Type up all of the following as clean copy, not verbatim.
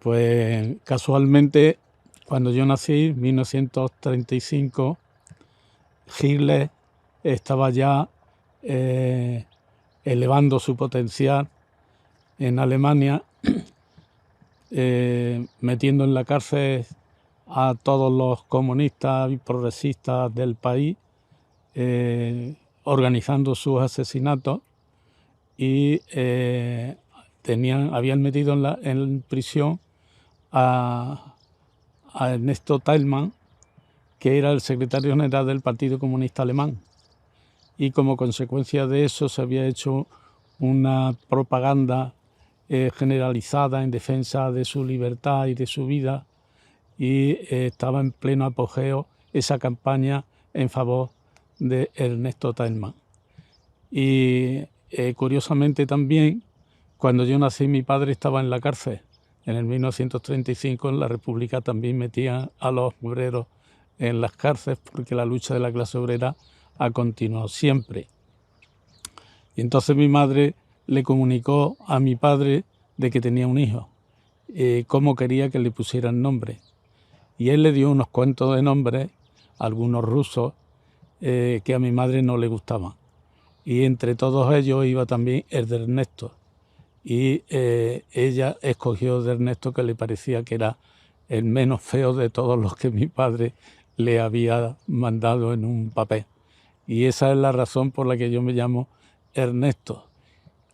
Pues casualmente, cuando yo nací, en 1935, Hitler estaba ya elevando su potencial en Alemania, metiendo en la cárcel a todos los comunistas y progresistas del país, organizando sus asesinatos y habían metido en prisión a Ernesto Thälmann, que era el secretario general del Partido Comunista Alemán, y como consecuencia de eso se había hecho una propaganda generalizada en defensa de su libertad y de su vida, y estaba en pleno apogeo esa campaña en favor de Ernesto Thälmann. Y curiosamente también, cuando yo nací, mi padre estaba en la cárcel. En el 1935 en la República también metían a los obreros en las cárceles, porque la lucha de la clase obrera ha continuado siempre. Y entonces mi madre le comunicó a mi padre de que tenía un hijo, cómo quería que le pusieran nombre. Y él le dio unos cuantos de nombres, algunos rusos, que a mi madre no le gustaban. Y entre todos ellos iba también el de Ernesto. Y ella escogió de Ernesto, que le parecía que era el menos feo de todos los que mi padre le había mandado en un papel. Y esa es la razón por la que yo me llamo Ernesto,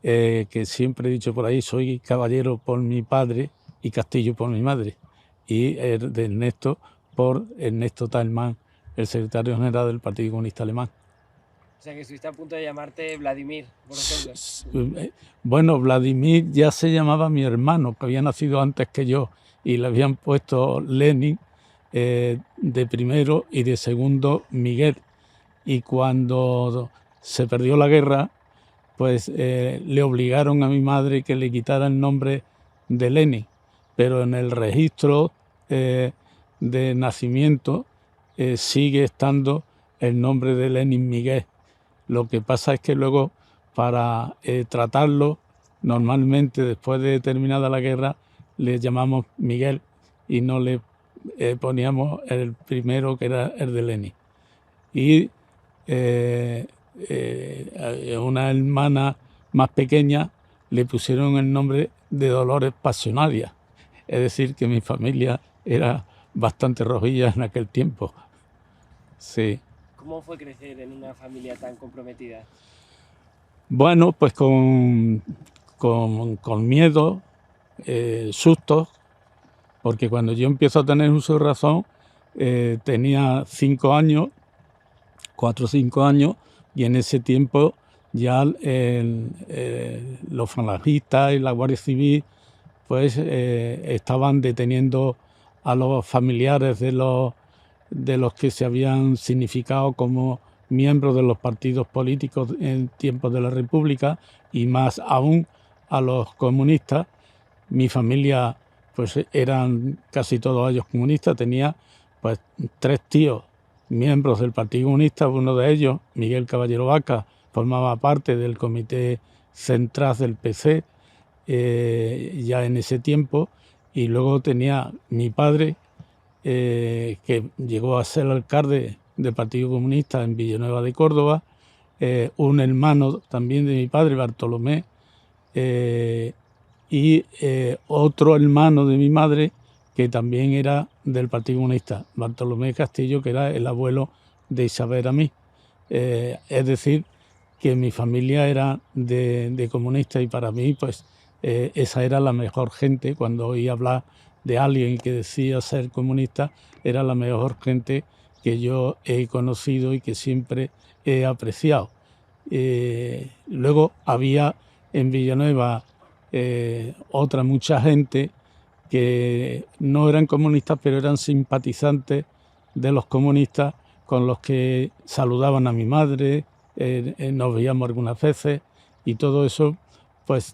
que siempre he dicho por ahí, soy caballero por mi padre y Castillo por mi madre. Y el de Ernesto por Ernesto Thälmann, el secretario general del Partido Comunista Alemán. O sea, que estuviste a punto de llamarte Vladimir, por ejemplo. Bueno, Vladimir ya se llamaba mi hermano, que había nacido antes que yo, y le habían puesto Lenin de primero y de segundo Miguel. Y cuando se perdió la guerra, pues le obligaron a mi madre que le quitara el nombre de Lenin, pero en el registro de nacimiento sigue estando el nombre de Lenin Miguel. Lo que pasa es que luego, para tratarlo, normalmente después de terminada la guerra, le llamamos Miguel y no le poníamos el primero, que era el de Lenin. Y una hermana más pequeña le pusieron el nombre de Dolores Pasionaria. Es decir, que mi familia era bastante rojilla en aquel tiempo. Sí. ¿Cómo fue crecer en una familia tan comprometida? Bueno, pues con miedo, sustos, porque cuando yo empiezo a tener uso de razón, tenía 5 años, 4 o 5 años, y en ese tiempo ya los falangistas y la Guardia Civil pues estaban deteniendo a los familiares de los que se habían significado como miembros de los partidos políticos en tiempos de la República, y más aún a los comunistas. Mi familia pues eran casi todos ellos comunistas. Tenía pues 3 tíos miembros del Partido Comunista. Uno de ellos, Miguel Caballero Vaca, formaba parte del comité central del PC ya en ese tiempo. Y luego tenía mi padre, que llegó a ser alcalde del Partido Comunista en Villanueva de Córdoba, un hermano también de mi padre, Bartolomé, y otro hermano de mi madre que también era del Partido Comunista, Bartolomé Castillo, que era el abuelo de Isabel Amí. Es decir, que mi familia era de comunistas, y para mí pues esa era la mejor gente. Cuando oí hablar de alguien que decía ser comunista, era la mejor gente que yo he conocido y que siempre he apreciado. Luego había en Villanueva otra mucha gente que no eran comunistas, pero eran simpatizantes de los comunistas, con los que saludaban a mi madre, nos veíamos algunas veces, y todo eso pues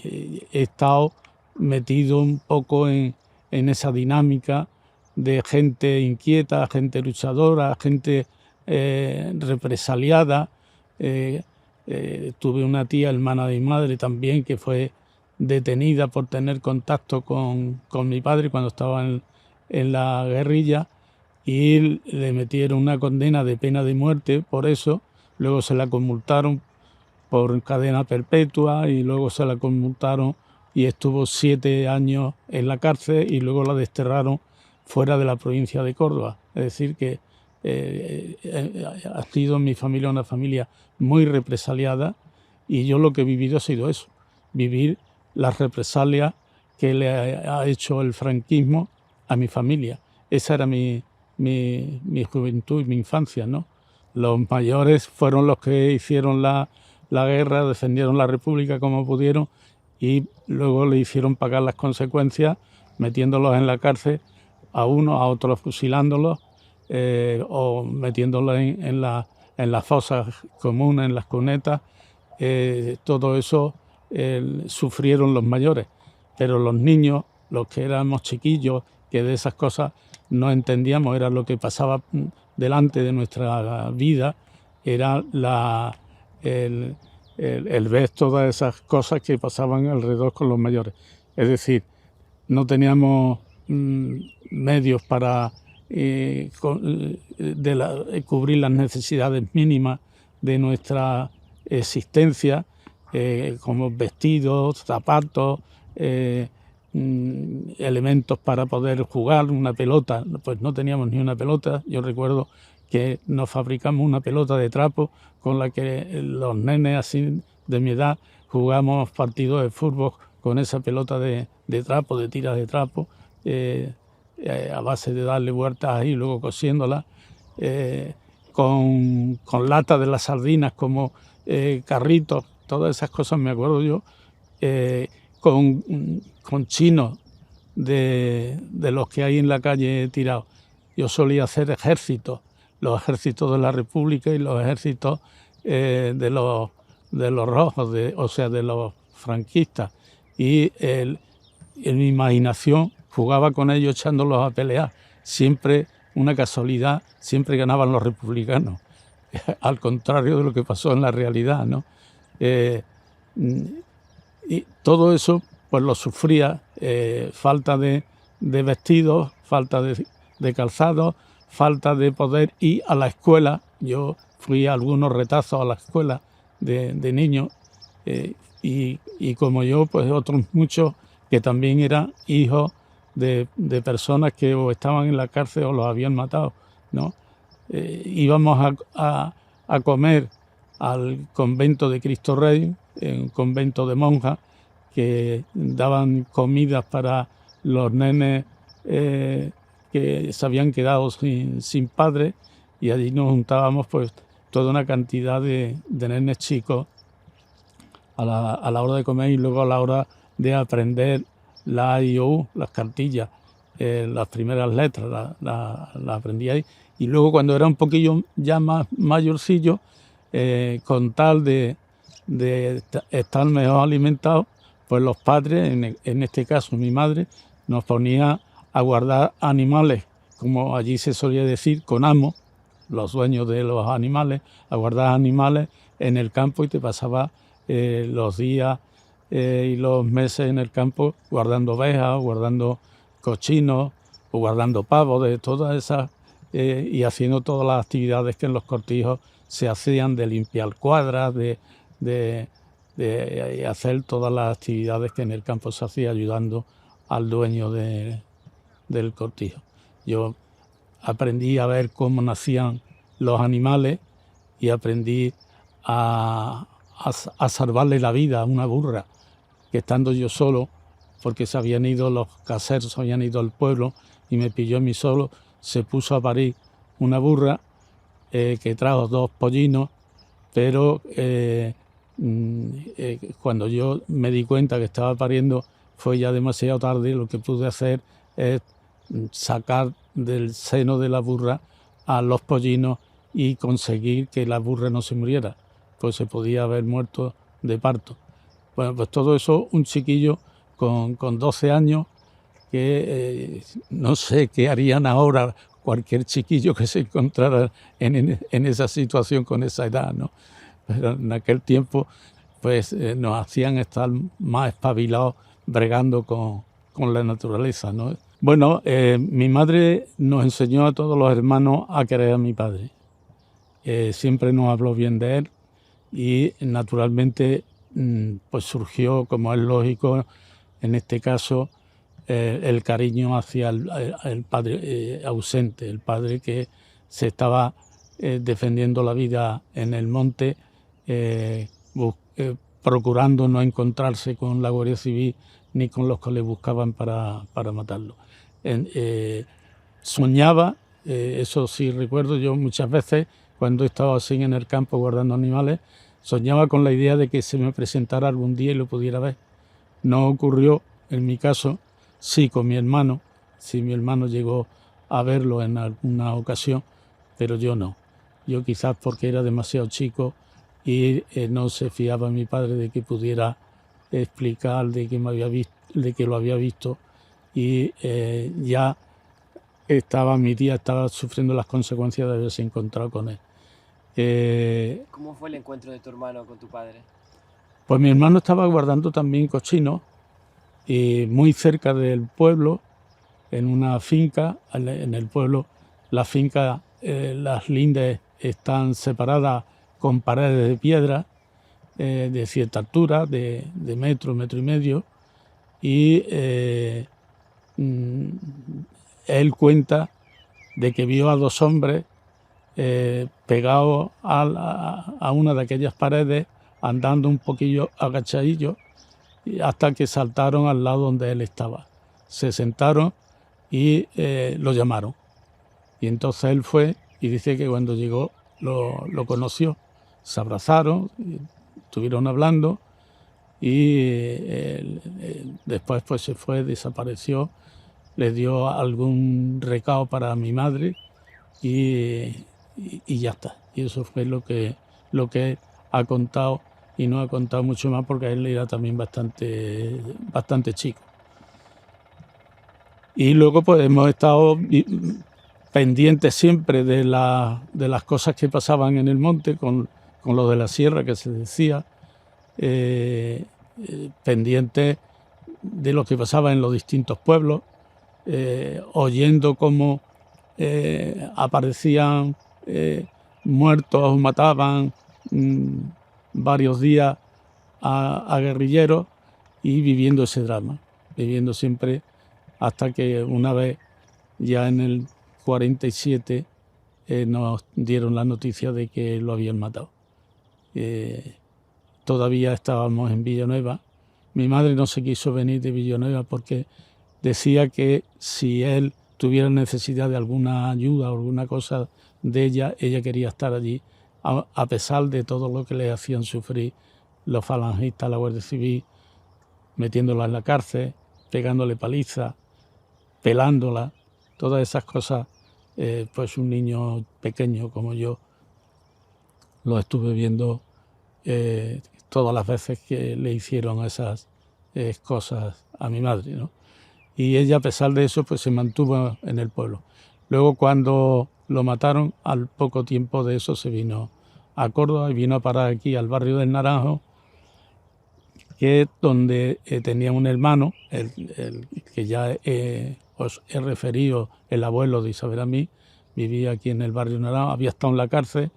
he estado metido un poco en esa dinámica de gente inquieta, gente luchadora, gente represaliada. Tuve una tía, hermana de mi madre también, que fue detenida por tener contacto con mi padre cuando estaba en la guerrilla, y le metieron una condena de pena de muerte por eso. Luego se la conmutaron por cadena perpetua y luego se la conmutaron y estuvo 7 años en la cárcel y luego la desterraron fuera de la provincia de Córdoba. Es decir, que ha sido en mi familia una familia muy represaliada, y yo lo que he vivido ha sido eso, vivir las represalias que le ha hecho el franquismo a mi familia. Esa era mi juventud y mi infancia, ¿no? Los mayores fueron los que hicieron la guerra, defendieron la República como pudieron, y luego le hicieron pagar las consecuencias metiéndolos en la cárcel, a unos, a otros fusilándolos, o metiéndolos en las fosas comunes, en las cunetas. Todo eso sufrieron los mayores, pero los niños, los que éramos chiquillos, que de esas cosas no entendíamos, era lo que pasaba delante de nuestra vida, era el ver todas esas cosas que pasaban alrededor con los mayores. Es decir, no teníamos medios para cubrir las necesidades mínimas de nuestra existencia, como vestidos, zapatos, elementos para poder jugar, una pelota. Pues no teníamos ni una pelota. Yo recuerdo que nos fabricamos una pelota de trapo con la que los nenes así de mi edad jugamos partidos de fútbol con esa pelota de trapo, de tiras de trapo, a base de darle vueltas ahí y luego cosiéndolas, con latas de las sardinas como carritos. Todas esas cosas me acuerdo yo, con chinos de los que hay en la calle tirados. Yo solía hacer ejércitos, los ejércitos de la República y los ejércitos de los rojos, o sea, de los franquistas. Y en mi imaginación jugaba con ellos echándolos a pelear. Siempre, una casualidad, siempre ganaban los republicanos, al contrario de lo que pasó en la realidad, ¿no? Y todo eso pues lo sufría, falta de vestidos, falta de calzado, falta de poder ir a la escuela. Yo fui a algunos retazos a la escuela de niños, y como yo, pues otros muchos que también eran hijos de personas que o estaban en la cárcel o los habían matado, ¿no? Íbamos a comer al convento de Cristo Rey, un convento de monjas, que daban comidas para los nenes que se habían quedado sin padre, y allí nos juntábamos pues toda una cantidad de nenes chicos a la hora de comer, y luego a la hora de aprender la A, I, O, U, las cartillas, las primeras letras las aprendí ahí. Y luego cuando era un poquillo ya más mayorcillo, con tal de estar mejor alimentados, pues los padres, en este caso mi madre, nos ponía a guardar animales, como allí se solía decir, con amos, los dueños de los animales, a guardar animales en el campo, y te pasaba los días y los meses en el campo guardando ovejas, guardando cochinos o guardando pavos, de todas esas, y haciendo todas las actividades que en los cortijos se hacían, de limpiar cuadras, de hacer todas las actividades que en el campo se hacía, ayudando al dueño del cortijo. Yo aprendí a ver cómo nacían los animales y aprendí a salvarle la vida a una burra, que estando yo solo, porque se habían ido los caseros, se habían ido al pueblo y me pilló a mí solo, se puso a parir una burra que trajo 2 pollinos, pero cuando yo me di cuenta que estaba pariendo fue ya demasiado tarde. Lo que pude hacer es sacar del seno de la burra a los pollinos y conseguir que la burra no se muriera, pues se podía haber muerto de parto. Bueno, pues todo eso, un chiquillo con 12 años, que no sé qué harían ahora cualquier chiquillo que se encontrara en esa situación con esa edad, ¿no? Pero en aquel tiempo pues nos hacían estar más espabilados bregando con la naturaleza, ¿no? Bueno, mi madre nos enseñó a todos los hermanos a querer a mi padre. Siempre nos habló bien de él y naturalmente pues surgió, como es lógico, en este caso, el cariño hacia el padre ausente, el padre que se estaba defendiendo la vida en el monte, procurando no encontrarse con la Guardia Civil ni con los que le buscaban para matarlo. Soñaba, eso sí recuerdo yo muchas veces, cuando estaba así en el campo guardando animales, soñaba con la idea de que se me presentara algún día y lo pudiera ver. No ocurrió en mi caso, sí con mi hermano, sí mi hermano llegó a verlo en alguna ocasión, pero yo no. Yo quizás porque era demasiado chico y no se fiaba mi padre de que pudiera explicar de que me había visto, de que lo había visto, y ya mi tía estaba sufriendo las consecuencias de haberse encontrado con él. ¿Cómo fue el encuentro de tu hermano con tu padre? Pues mi hermano estaba guardando también cochinos y muy cerca del pueblo, en una finca. En el pueblo, la finca, las lindes están separadas con paredes de piedra de cierta altura, de metro, metro y medio, y él cuenta de que vio a dos hombres pegados a una de aquellas paredes, andando un poquillo agachadillos, hasta que saltaron al lado donde él estaba. Se sentaron y lo llamaron. Y entonces él fue y dice que cuando llegó lo conoció. Se abrazaron, estuvieron hablando y después pues se fue, desapareció, le dio algún recado para mi madre y ya está. Y eso fue lo que ha contado, y no ha contado mucho más porque él era también bastante chico. Y luego pues hemos estado pendientes siempre de las cosas que pasaban en el monte, con lo de la sierra que se decía, pendientes de lo que pasaba en los distintos pueblos, oyendo cómo aparecían muertos, mataban varios días a guerrilleros, y viviendo ese drama, viviendo siempre, hasta que una vez, ya en el 47, nos dieron la noticia de que lo habían matado. Todavía estábamos en Villanueva. Mi madre no se quiso venir de Villanueva porque decía que si él tuviera necesidad de alguna ayuda o alguna cosa de ella quería estar allí, a pesar de todo lo que le hacían sufrir los falangistas, la Guardia Civil, metiéndola en la cárcel, pegándole paliza, pelándola, todas esas cosas. Pues un niño pequeño como yo lo estuve viendo todas las veces que le hicieron esas cosas a mi madre, ¿no? Y ella, a pesar de eso, pues se mantuvo en el pueblo. Luego, cuando lo mataron, al poco tiempo de eso se vino a Córdoba y vino a parar aquí al barrio del Naranjo, que es donde tenía un hermano, el que ya os he referido, el abuelo de Isabel a mí, vivía aquí en el barrio Naranjo, había estado en la cárcel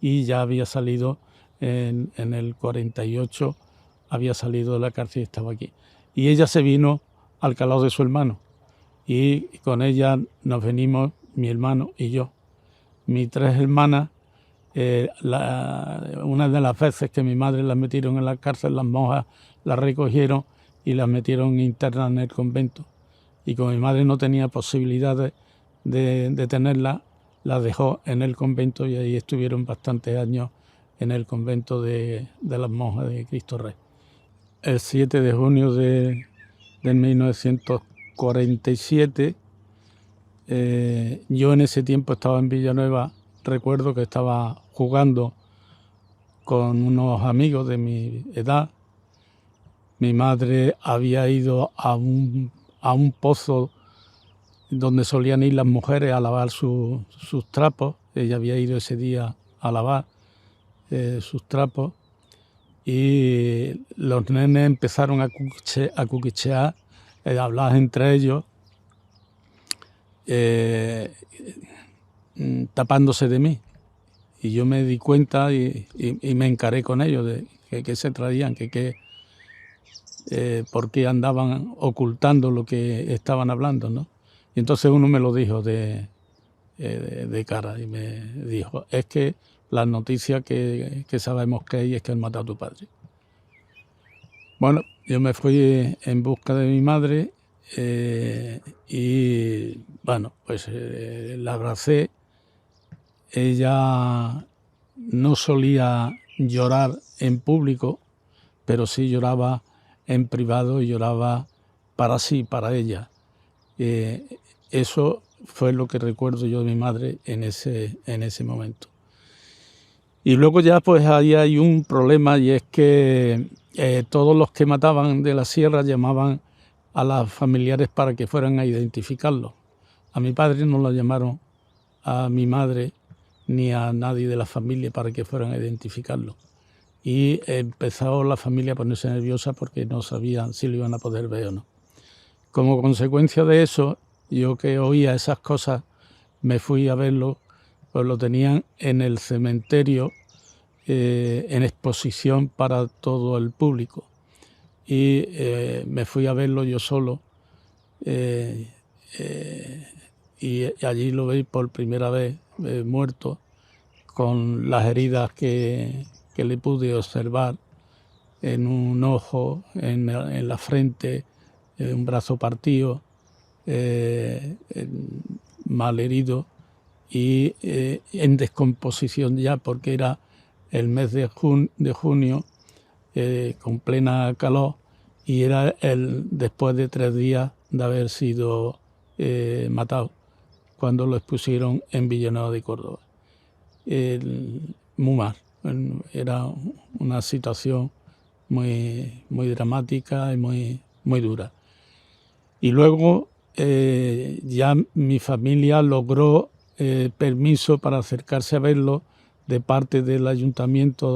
y ya había salido en el 48, había salido de la cárcel y estaba aquí. Y ella se vino al calao de su hermano, y con ella nos venimos mi hermano y yo. Mis tres hermanas, una de las veces que mi madre las metieron en la cárcel, las monjas las recogieron y las metieron internas en el convento. Y como mi madre no tenía posibilidades de tenerla, las dejó en el convento, y ahí estuvieron bastantes años en el convento de las monjas de Cristo Rey. El 7 de junio de 1947, yo en ese tiempo estaba en Villanueva. Recuerdo que estaba jugando con unos amigos de mi edad. Mi madre había ido a un pozo donde solían ir las mujeres a lavar sus trapos. Ella había ido ese día a lavar sus trapos, y los nenes empezaron a cuchichear, a hablar entre ellos, tapándose de mí. Y yo me di cuenta y me encaré con ellos de que se traían, por qué andaban ocultando lo que estaban hablando, ¿no? Y entonces uno me lo dijo de cara y me dijo, es que la noticia que sabemos que hay es que han matado a tu padre. Bueno, yo me fui en busca de mi madre y bueno, pues la abracé. Ella no solía llorar en público, pero sí lloraba en privado y lloraba para sí, para ella. Eso fue lo que recuerdo yo de mi madre en ese momento. Y luego ya pues ahí hay un problema, y es que todos los que mataban de la sierra llamaban a los familiares para que fueran a identificarlo. A mi padre no lo llamaron, a mi madre ni a nadie de la familia para que fueran a identificarlo. Y empezó la familia a ponerse nerviosa porque no sabían si lo iban a poder ver o no. Como consecuencia de eso, yo que oía esas cosas, me fui a verlo, pues lo tenían en el cementerio en exposición para todo el público. Y me fui a verlo yo solo y allí lo vi por primera vez muerto, con las heridas que le pude observar en un ojo, en la frente, un brazo partido, mal herido y en descomposición ya, porque era el mes de junio, con plena calor, y era después de 3 días de haber sido matado, cuando lo expusieron en Villanueva de Córdoba. Muy mal, era una situación muy, muy dramática y muy dura. Y luego ya mi familia logró permiso para acercarse a verlo de parte del ayuntamiento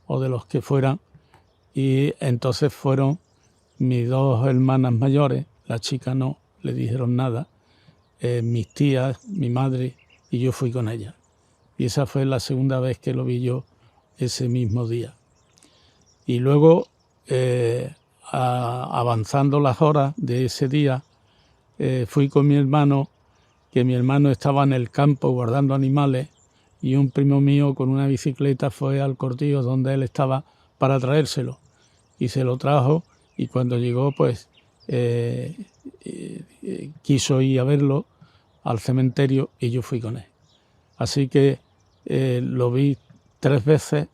o de los que fueran, y entonces fueron mis 2 hermanas mayores, la chica no, le dijeron nada, mis tías, mi madre, y yo fui con ella. Y esa fue la segunda vez que lo vi yo ese mismo día. Y luego, avanzando las horas de ese día, fui con mi hermano, que mi hermano estaba en el campo guardando animales, y un primo mío con una bicicleta fue al cortillo donde él estaba para traérselo. Y se lo trajo, y cuando llegó, pues quiso ir a verlo al cementerio, y yo fui con él. Así que lo vi 3 veces,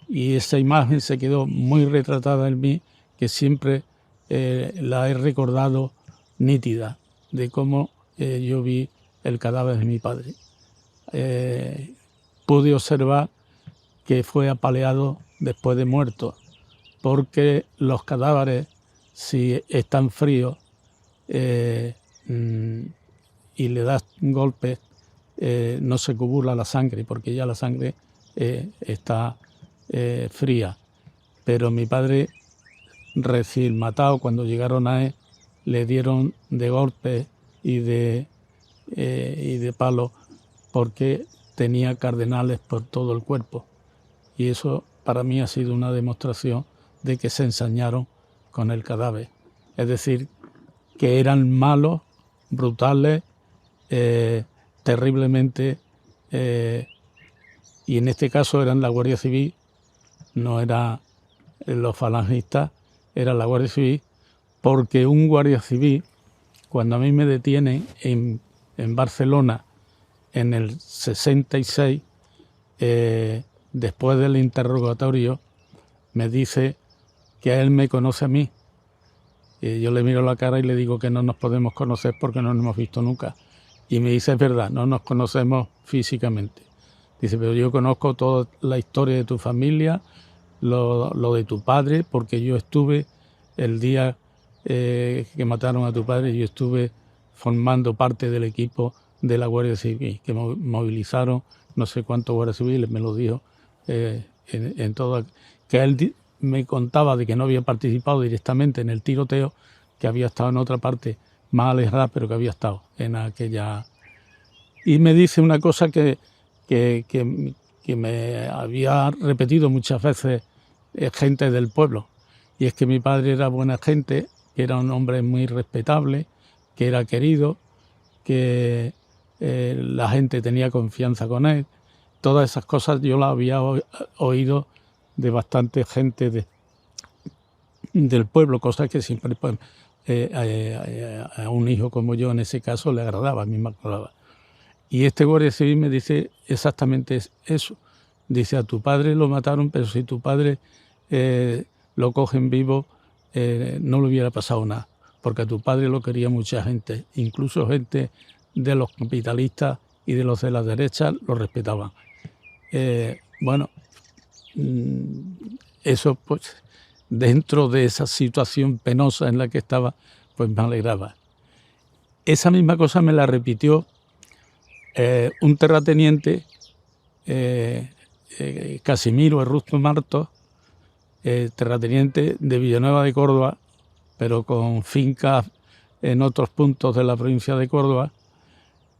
y esa imagen se quedó muy retratada en mí, que siempre la he recordado nítida, de cómo yo vi el cadáver de mi padre. Pude observar que fue apaleado después de muerto, porque los cadáveres, si están fríos y le das golpes, no se coagula la sangre, porque ya la sangre está fría. Pero mi padre, recién matado, cuando llegaron a él, le dieron de golpes y de palos, porque tenía cardenales por todo el cuerpo. Y eso para mí ha sido una demostración de que se ensañaron con el cadáver. Es decir, que eran malos, brutales, terriblemente, y en este caso eran la Guardia Civil, no eran los falangistas, era la Guardia Civil, porque un guardia civil, cuando a mí me detienen en Barcelona en el 66, después del interrogatorio, me dice que él me conoce a mí. Yo le miro la cara y le digo que no nos podemos conocer porque no nos hemos visto nunca. Y me dice, es verdad, no nos conocemos físicamente. Dice, pero yo conozco toda la historia de tu familia, lo de tu padre, porque yo estuve el día que mataron a tu padre, yo estuve formando parte del equipo de la Guardia Civil, que movilizaron no sé cuántos guardias civiles, me lo dijo en todo. que él me contaba de que no había participado directamente en el tiroteo, que había estado en otra parte más alejada, pero que había estado en aquella... Y me dice una cosa que me había repetido muchas veces gente del pueblo, y es que mi padre era buena gente, que era un hombre muy respetable, que era querido, que la gente tenía confianza con él. Todas esas cosas yo las había oído de bastante gente del pueblo, cosas que siempre pues, a un hijo como yo en ese caso le agradaba, a mí me agradaba. Y este guardia civil me dice exactamente eso. Dice, a tu padre lo mataron, pero si tu padre lo cogen vivo, no le hubiera pasado nada, porque a tu padre lo quería mucha gente, incluso gente de los capitalistas y de los de la derecha lo respetaban. Bueno, eso pues dentro de esa situación penosa en la que estaba, pues me alegraba. Esa misma cosa me la repitió un terrateniente, Casimiro Errusto Martos, terrateniente de Villanueva de Córdoba, pero con fincas en otros puntos de la provincia de Córdoba,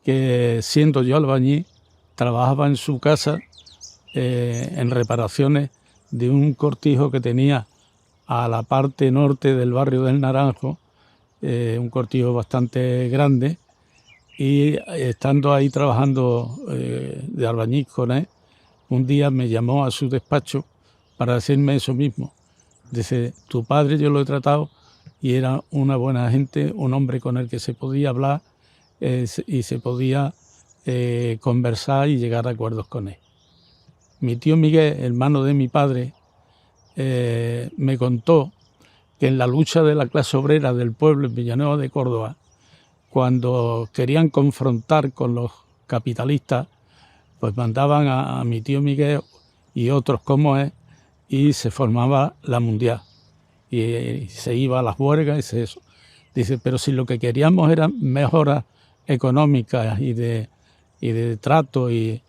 que siendo yo albañil, trabajaba en su casa en reparaciones de un cortijo que tenía a la parte norte del barrio del Naranjo, un cortijo bastante grande, y estando ahí trabajando de albañil con él, un día me llamó a su despacho para decirme eso mismo. Dice, tu padre yo lo he tratado y era una buena gente, un hombre con el que se podía hablar y se podía conversar y llegar a acuerdos con él. Mi tío Miguel, hermano de mi padre, me contó que en la lucha de la clase obrera del pueblo en Villanueva de Córdoba, cuando querían confrontar con los capitalistas, pues mandaban a mi tío Miguel y otros como él, y se formaba la Mundial. Y se iba a las huelgas y eso. Dice, pero si lo que queríamos eran mejoras económicas y de trato y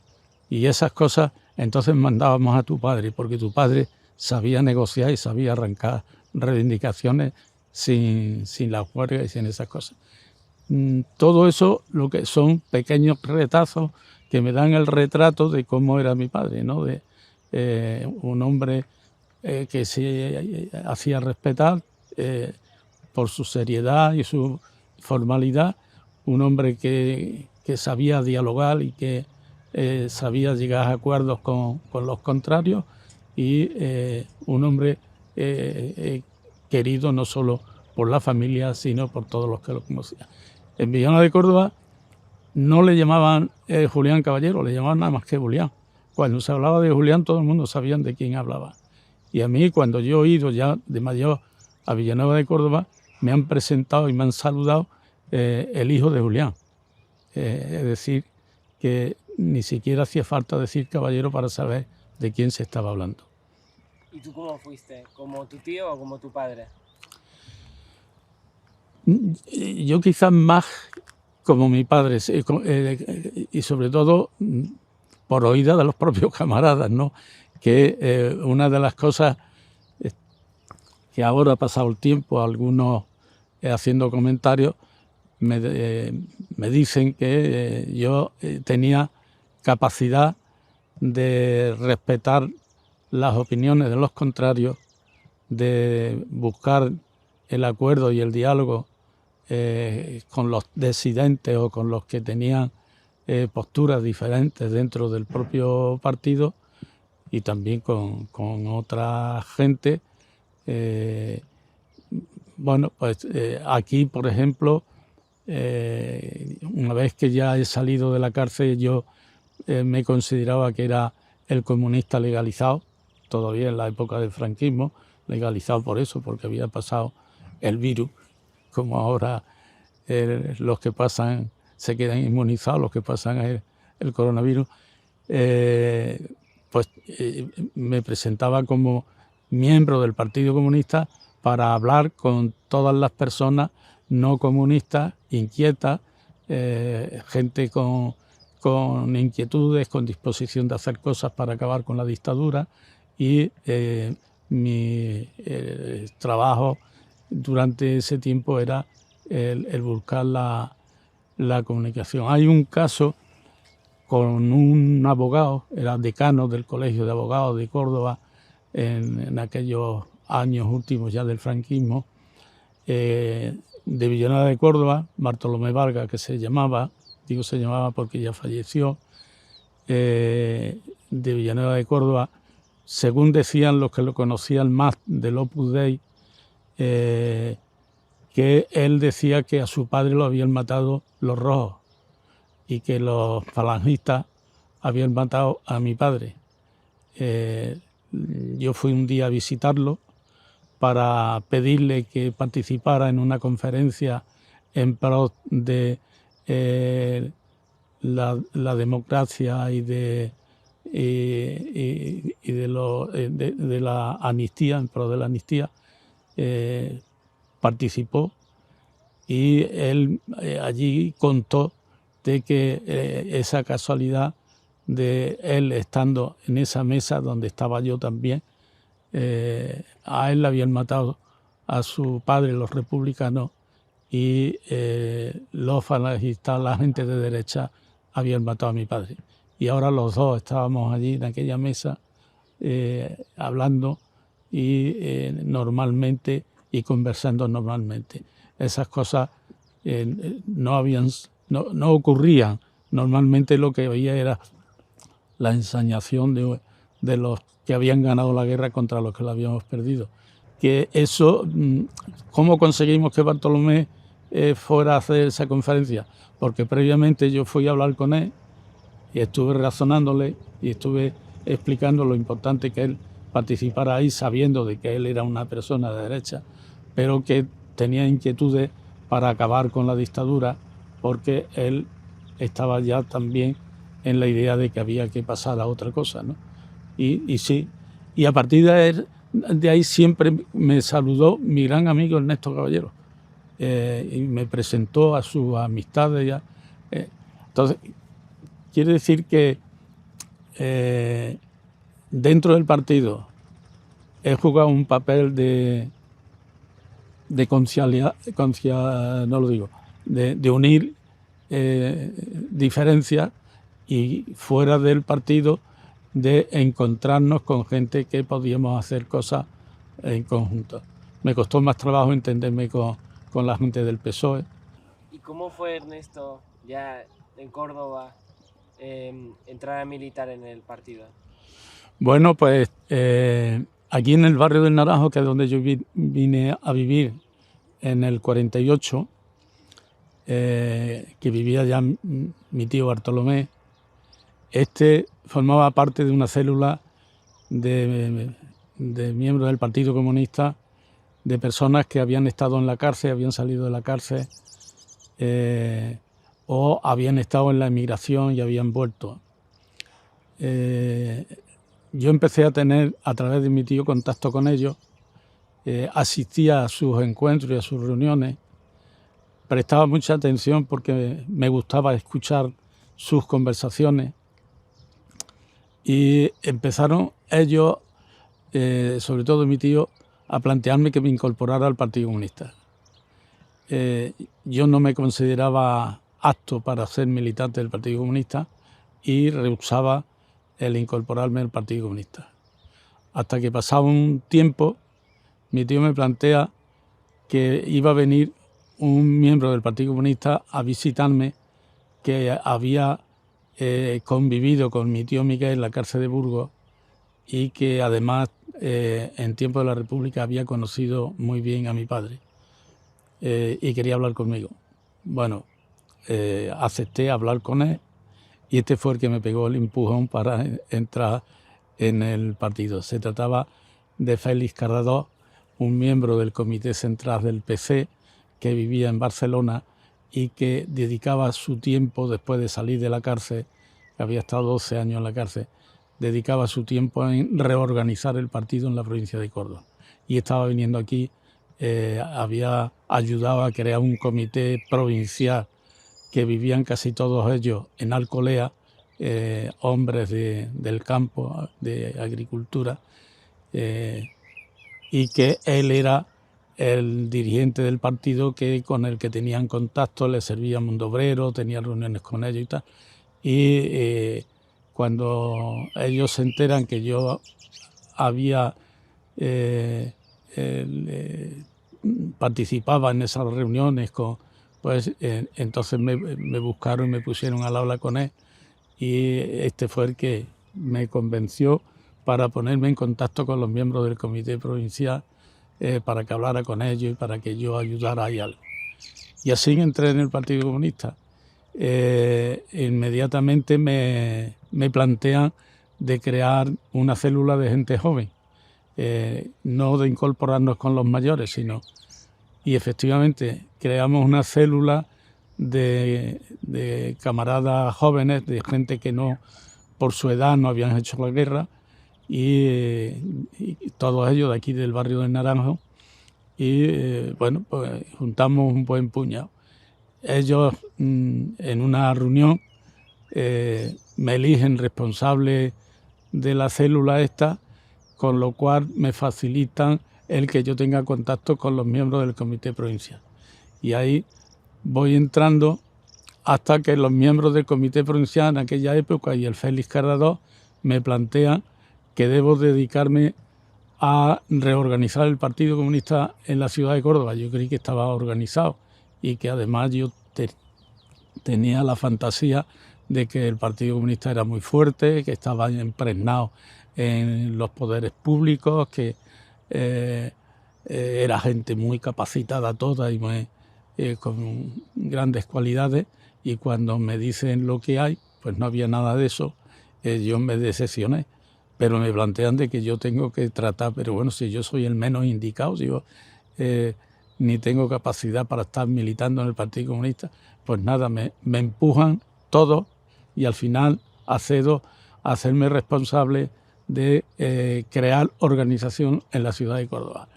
esas cosas, entonces mandábamos a tu padre, porque tu padre sabía negociar y sabía arrancar reivindicaciones sin las huelgas y sin esas cosas. Todo eso lo que son pequeños retazos que me dan el retrato de cómo era mi padre, ¿no? De un hombre que se hacía respetar por su seriedad y su formalidad, un hombre que sabía dialogar y que sabía llegar a acuerdos con los contrarios, y un hombre querido no solo por la familia, sino por todos los que lo conocían. En Villanueva de Córdoba no le llamaban Julián Caballero, le llamaban nada más que Julián. Cuando se hablaba de Julián, todo el mundo sabía de quién hablaba. Y a mí, cuando yo he ido ya de mayor a Villanueva de Córdoba, me han presentado y me han saludado el hijo de Julián. Es decir, que ni siquiera hacía falta decir caballero para saber de quién se estaba hablando. ¿Y tú cómo fuiste? ¿Como tu tío o como tu padre? Yo quizás más como mi padre, y sobre todo por oída de los propios camaradas, ¿no? Que una de las cosas que ahora ha pasado el tiempo, algunos haciendo comentarios, me dicen que yo tenía capacidad de respetar las opiniones de los contrarios, de buscar el acuerdo y el diálogo con los disidentes o con los que tenían posturas diferentes dentro del propio partido, y también con otra gente. Bueno, pues aquí, por ejemplo, una vez que ya he salido de la cárcel, yo me consideraba que era el comunista legalizado, todavía en la época del franquismo, legalizado por eso, porque había pasado el virus, como ahora los que pasan se quedan inmunizados, los que pasan el coronavirus, pues me presentaba como miembro del Partido Comunista para hablar con todas las personas no comunistas, inquietas, gente con inquietudes, con disposición de hacer cosas para acabar con la dictadura, y mi trabajo durante ese tiempo era el buscar la comunicación. Hay un caso con un abogado, era decano del Colegio de Abogados de Córdoba en aquellos años últimos ya del franquismo, de Villanueva de Córdoba, Bartolomé Vargas, que se llamaba, digo se llamaba porque ya falleció, de Villanueva de Córdoba, según decían los que lo conocían más del Opus Dei, que él decía que a su padre lo habían matado los rojos y que los falangistas habían matado a mi padre. Yo fui un día a visitarlo para pedirle que participara en una conferencia en pro de la democracia y de la amnistía, en pro de la amnistía. Participó y él allí contó de que esa casualidad de él estando en esa mesa donde estaba yo también, a él le habían matado a su padre los republicanos y los falangistas, la gente de derecha, habían matado a mi padre. Y ahora los dos estábamos allí en aquella mesa hablando y normalmente y conversando normalmente. Esas cosas no ocurrían. Normalmente lo que oía era la ensañación de los que habían ganado la guerra contra los que la habíamos perdido. Que eso, ¿cómo conseguimos que Bartolomé fuera a hacer esa conferencia? Porque previamente yo fui a hablar con él y estuve razonándole y estuve explicando lo importante que él participara ahí, sabiendo de que él era una persona de derecha, pero que tenía inquietudes para acabar con la dictadura, porque él estaba ya también en la idea de que había que pasar a otra cosa, ¿no? Y sí, y a partir de ahí siempre me saludó mi gran amigo Ernesto Caballero, y me presentó a sus amistades ya. Entonces, quiere decir que dentro del partido he jugado un papel de unir diferencias, y fuera del partido de encontrarnos con gente que podíamos hacer cosas en conjunto. Me costó más trabajo entenderme con la gente del PSOE. ¿Y cómo fue, Ernesto, ya en Córdoba, entrar a militar en el partido? Bueno, pues aquí en el barrio del Naranjo, que es donde yo vine a vivir en el 48, que vivía ya mi tío Bartolomé, formaba parte de una célula de miembros del Partido Comunista, de personas que habían estado en la cárcel, habían salido de la cárcel, o habían estado en la emigración y habían vuelto. Yo empecé a tener, a través de mi tío, contacto con ellos, asistía a sus encuentros y a sus reuniones, prestaba mucha atención porque me gustaba escuchar sus conversaciones, y empezaron ellos, sobre todo mi tío, a plantearme que me incorporara al Partido Comunista. Yo no me consideraba apto para ser militante del Partido Comunista y rehusaba el incorporarme al Partido Comunista. Hasta que pasaba un tiempo, mi tío me plantea que iba a venir un miembro del Partido Comunista a visitarme, que había convivido con mi tío Miguel en la cárcel de Burgos y que además en tiempo de la República había conocido muy bien a mi padre, y quería hablar conmigo. Bueno, acepté hablar con él y este fue el que me pegó el empujón para entrar en el partido. Se trataba de Félix Cardadós, un miembro del Comité Central del PC que vivía en Barcelona y que dedicaba su tiempo, después de salir de la cárcel, que había estado 12 años en la cárcel, dedicaba su tiempo en reorganizar el partido en la provincia de Córdoba. Y estaba viniendo aquí, había ayudado a crear un comité provincial que vivían casi todos ellos en Alcolea, hombres del campo, de agricultura, y que él era el dirigente del partido con el que tenían contacto, le servía Mundo Obrero, tenía reuniones con ellos y tal. Y cuando ellos se enteran que yo había participaba en esas reuniones, pues entonces me buscaron y me pusieron al habla con él, y este fue el que me convenció para ponerme en contacto con los miembros del comité provincial, para que hablara con ellos y para que yo ayudara ahí algo. Y así entré en el Partido Comunista. Inmediatamente me plantean de crear una célula de gente joven, no de incorporarnos con los mayores, sino... Y efectivamente creamos una célula de camaradas jóvenes, de gente que no, por su edad, no habían hecho la guerra, y todos ellos de aquí del barrio del Naranjo, y bueno, pues juntamos un buen puñado. Ellos en una reunión me eligen responsable de la célula esta, con lo cual me facilitan el que yo tenga contacto con los miembros del comité provincial. Y ahí voy entrando hasta que los miembros del comité provincial en aquella época y el Félix Carradó me plantean que debo dedicarme a reorganizar el Partido Comunista en la ciudad de Córdoba. Yo creí que estaba organizado y que además yo tenía la fantasía de que el Partido Comunista era muy fuerte, que estaba impregnado en los poderes públicos, que era gente muy capacitada toda y con grandes cualidades, y cuando me dicen lo que hay, pues no había nada de eso. Yo me decepcioné, pero me plantean de que yo tengo que tratar, pero bueno, si yo soy el menos indicado, digo, ni tengo capacidad para estar militando en el Partido Comunista, pues nada, me empujan todos y al final accedo a hacerme responsable de crear organización en la ciudad de Córdoba,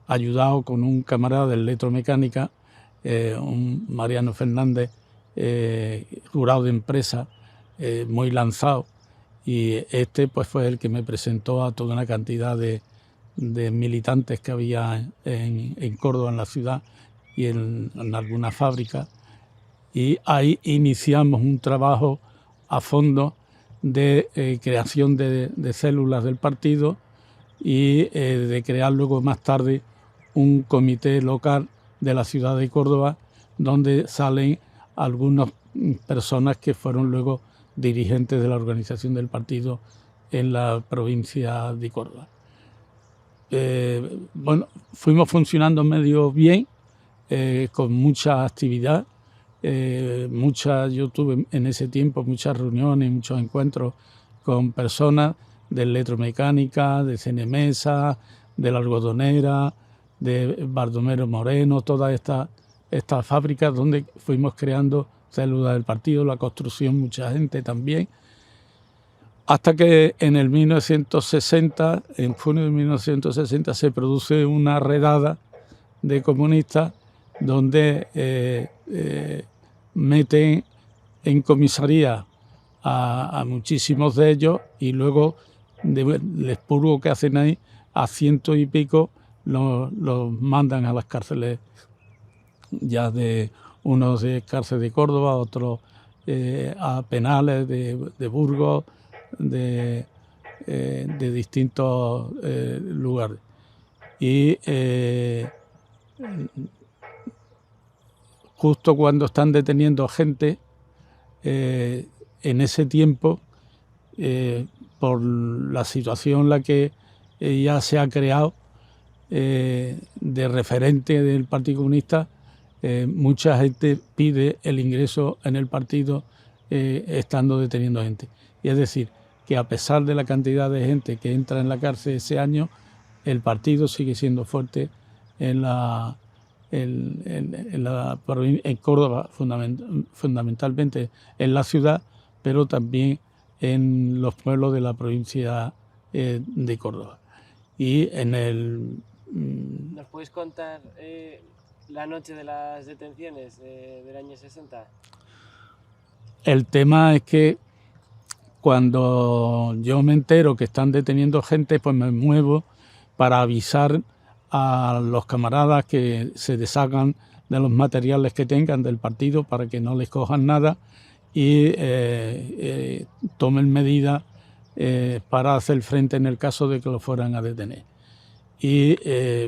ayudado con un camarada de electromecánica, un Mariano Fernández, jurado de empresa, muy lanzado, y este pues fue el que me presentó a toda una cantidad de militantes que había en Córdoba, en la ciudad, y en algunas fábricas, y ahí iniciamos un trabajo a fondo de creación de células del partido y de crear luego más tarde un comité local de la ciudad de Córdoba, donde salen algunas personas que fueron luego dirigentes de la organización del partido en la provincia de Córdoba. Bueno, fuimos funcionando medio bien, con mucha actividad. Yo tuve en ese tiempo muchas reuniones, muchos encuentros con personas de electromecánica, de CNMesa, de la algodonera, de Baldomero Moreno, todas estas fábricas donde fuimos creando células del partido, la construcción, mucha gente también, hasta que en el 1960, en junio de 1960, se produce una redada de comunistas donde meten en comisaría a muchísimos de ellos, y luego del expurgo que hacen ahí, a 100 y pico los mandan a las cárceles, ya de unos de cárcel de Córdoba, otros a penales de Burgos, de distintos lugares. Y justo cuando están deteniendo gente, en ese tiempo, por la situación en la que ya se ha creado de referente del Partido Comunista, mucha gente pide el ingreso en el partido estando deteniendo gente. Y es decir, que a pesar de la cantidad de gente que entra en la cárcel ese año, el partido sigue siendo fuerte en Córdoba, fundamentalmente en la ciudad, pero también en los pueblos de la provincia de Córdoba. Y en el... ¿Nos puedes contar la noche de las detenciones del año 60? El tema es que cuando yo me entero que están deteniendo gente, pues me muevo para avisar a los camaradas que se deshagan de los materiales que tengan del partido para que no les cojan nada y tomen medidas para hacer frente en el caso de que lo fueran a detener. Y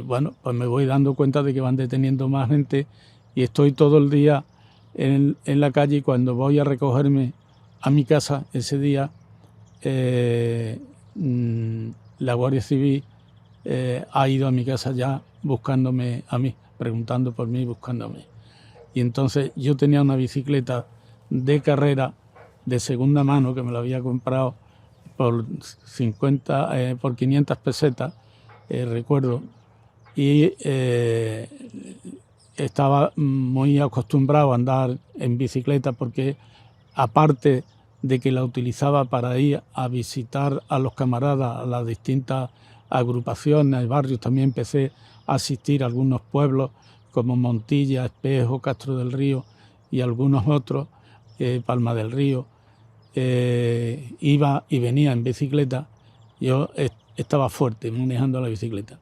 bueno, pues me voy dando cuenta de que van deteniendo más gente y estoy todo el día en la calle, y cuando voy a recogerme a mi casa ese día, la Guardia Civil ha ido a mi casa ya buscándome a mí, preguntando por mí, buscándome. Y entonces yo tenía una bicicleta de carrera de segunda mano que me la había comprado por 500 pesetas, recuerdo, y estaba muy acostumbrado a andar en bicicleta porque, aparte de que la utilizaba para ir a visitar a los camaradas, a las distintas agrupaciones, barrios, también empecé a asistir a algunos pueblos como Montilla, Espejo, Castro del Río y algunos otros, Palma del Río. Iba y venía en bicicleta. Yo estaba fuerte manejando la bicicleta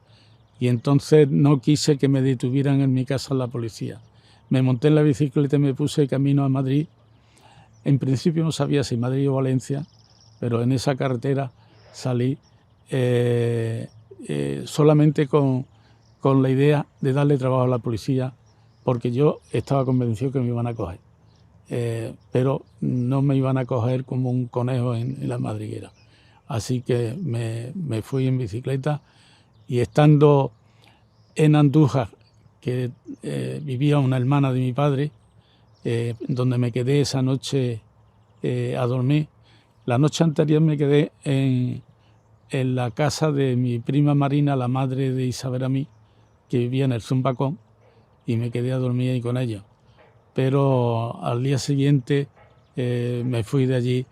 y entonces no quise que me detuvieran en mi casa la policía. Me monté en la bicicleta y me puse camino a Madrid. En principio no sabía si Madrid o Valencia, pero en esa carretera salí solamente con la idea de darle trabajo a la policía, porque yo estaba convencido que me iban a coger, pero no me iban a coger como un conejo en la madriguera. Así que me fui en bicicleta, y estando en Andújar, que vivía una hermana de mi padre, donde me quedé esa noche a dormir. La noche anterior me quedé en la casa de mi prima Marina, la madre de Isabel Amí, que vivía en el Zumbacón, y me quedé a dormir ahí con ella. Pero al día siguiente me fui de allí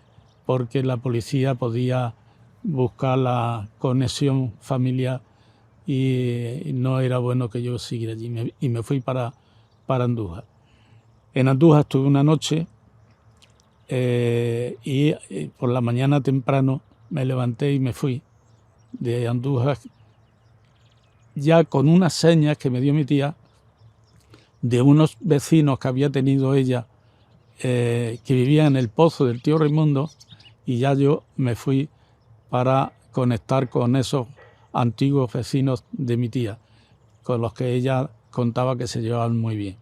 porque la policía podía buscar la conexión familiar y no era bueno que yo siguiera allí, y me fui para Andújar. En Andújar estuve una noche y por la mañana temprano me levanté y me fui de Andújar, ya con unas señas que me dio mi tía de unos vecinos que había tenido ella, que vivían en el pozo del tío Raimundo, y ya yo me fui para conectar con esos antiguos vecinos de mi tía, con los que ella contaba que se llevaban muy bien.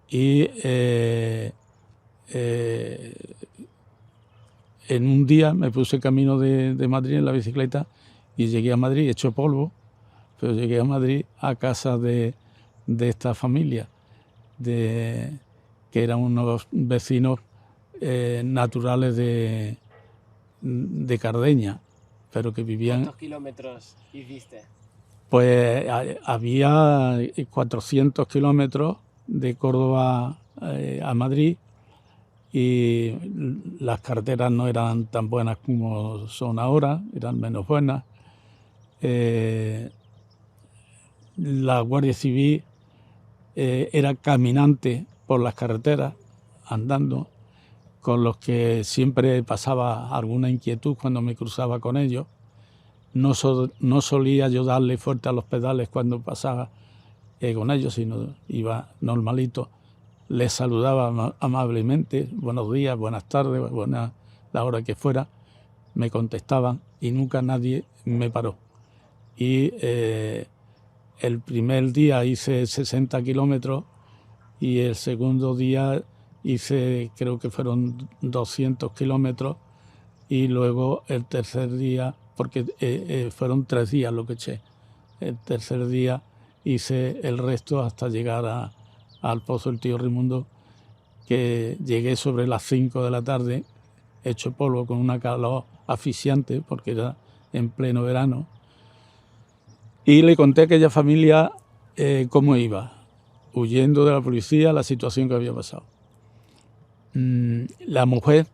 Y en un día me puse camino de Madrid en la bicicleta y llegué a Madrid hecho polvo, pero llegué a Madrid a casa de esta familia, que eran unos vecinos naturales de Cardeña, pero que vivían... ¿Cuántos kilómetros hiciste? Pues había 400 kilómetros de Córdoba a Madrid, y las carreteras no eran tan buenas como son ahora, eran menos buenas. La Guardia Civil era caminante por las carreteras, andando, con los que siempre pasaba alguna inquietud cuando me cruzaba con ellos. No solía yo darle fuerte a los pedales cuando pasaba con ellos, sino iba normalito. Les saludaba amablemente, buenos días, buenas tardes, buena la hora que fuera, me contestaban y nunca nadie me paró. Y el primer día hice 60 kilómetros y el segundo día hice, creo que fueron 200 kilómetros, y luego el tercer día, porque fueron 3 días lo que eché, el tercer día hice el resto hasta llegar al pozo del tío Raimundo, que llegué sobre las 5 de la tarde, hecho polvo, con una calor asfixiante porque era en pleno verano, y le conté a aquella familia cómo iba, huyendo de la policía, la situación que había pasado. La mujer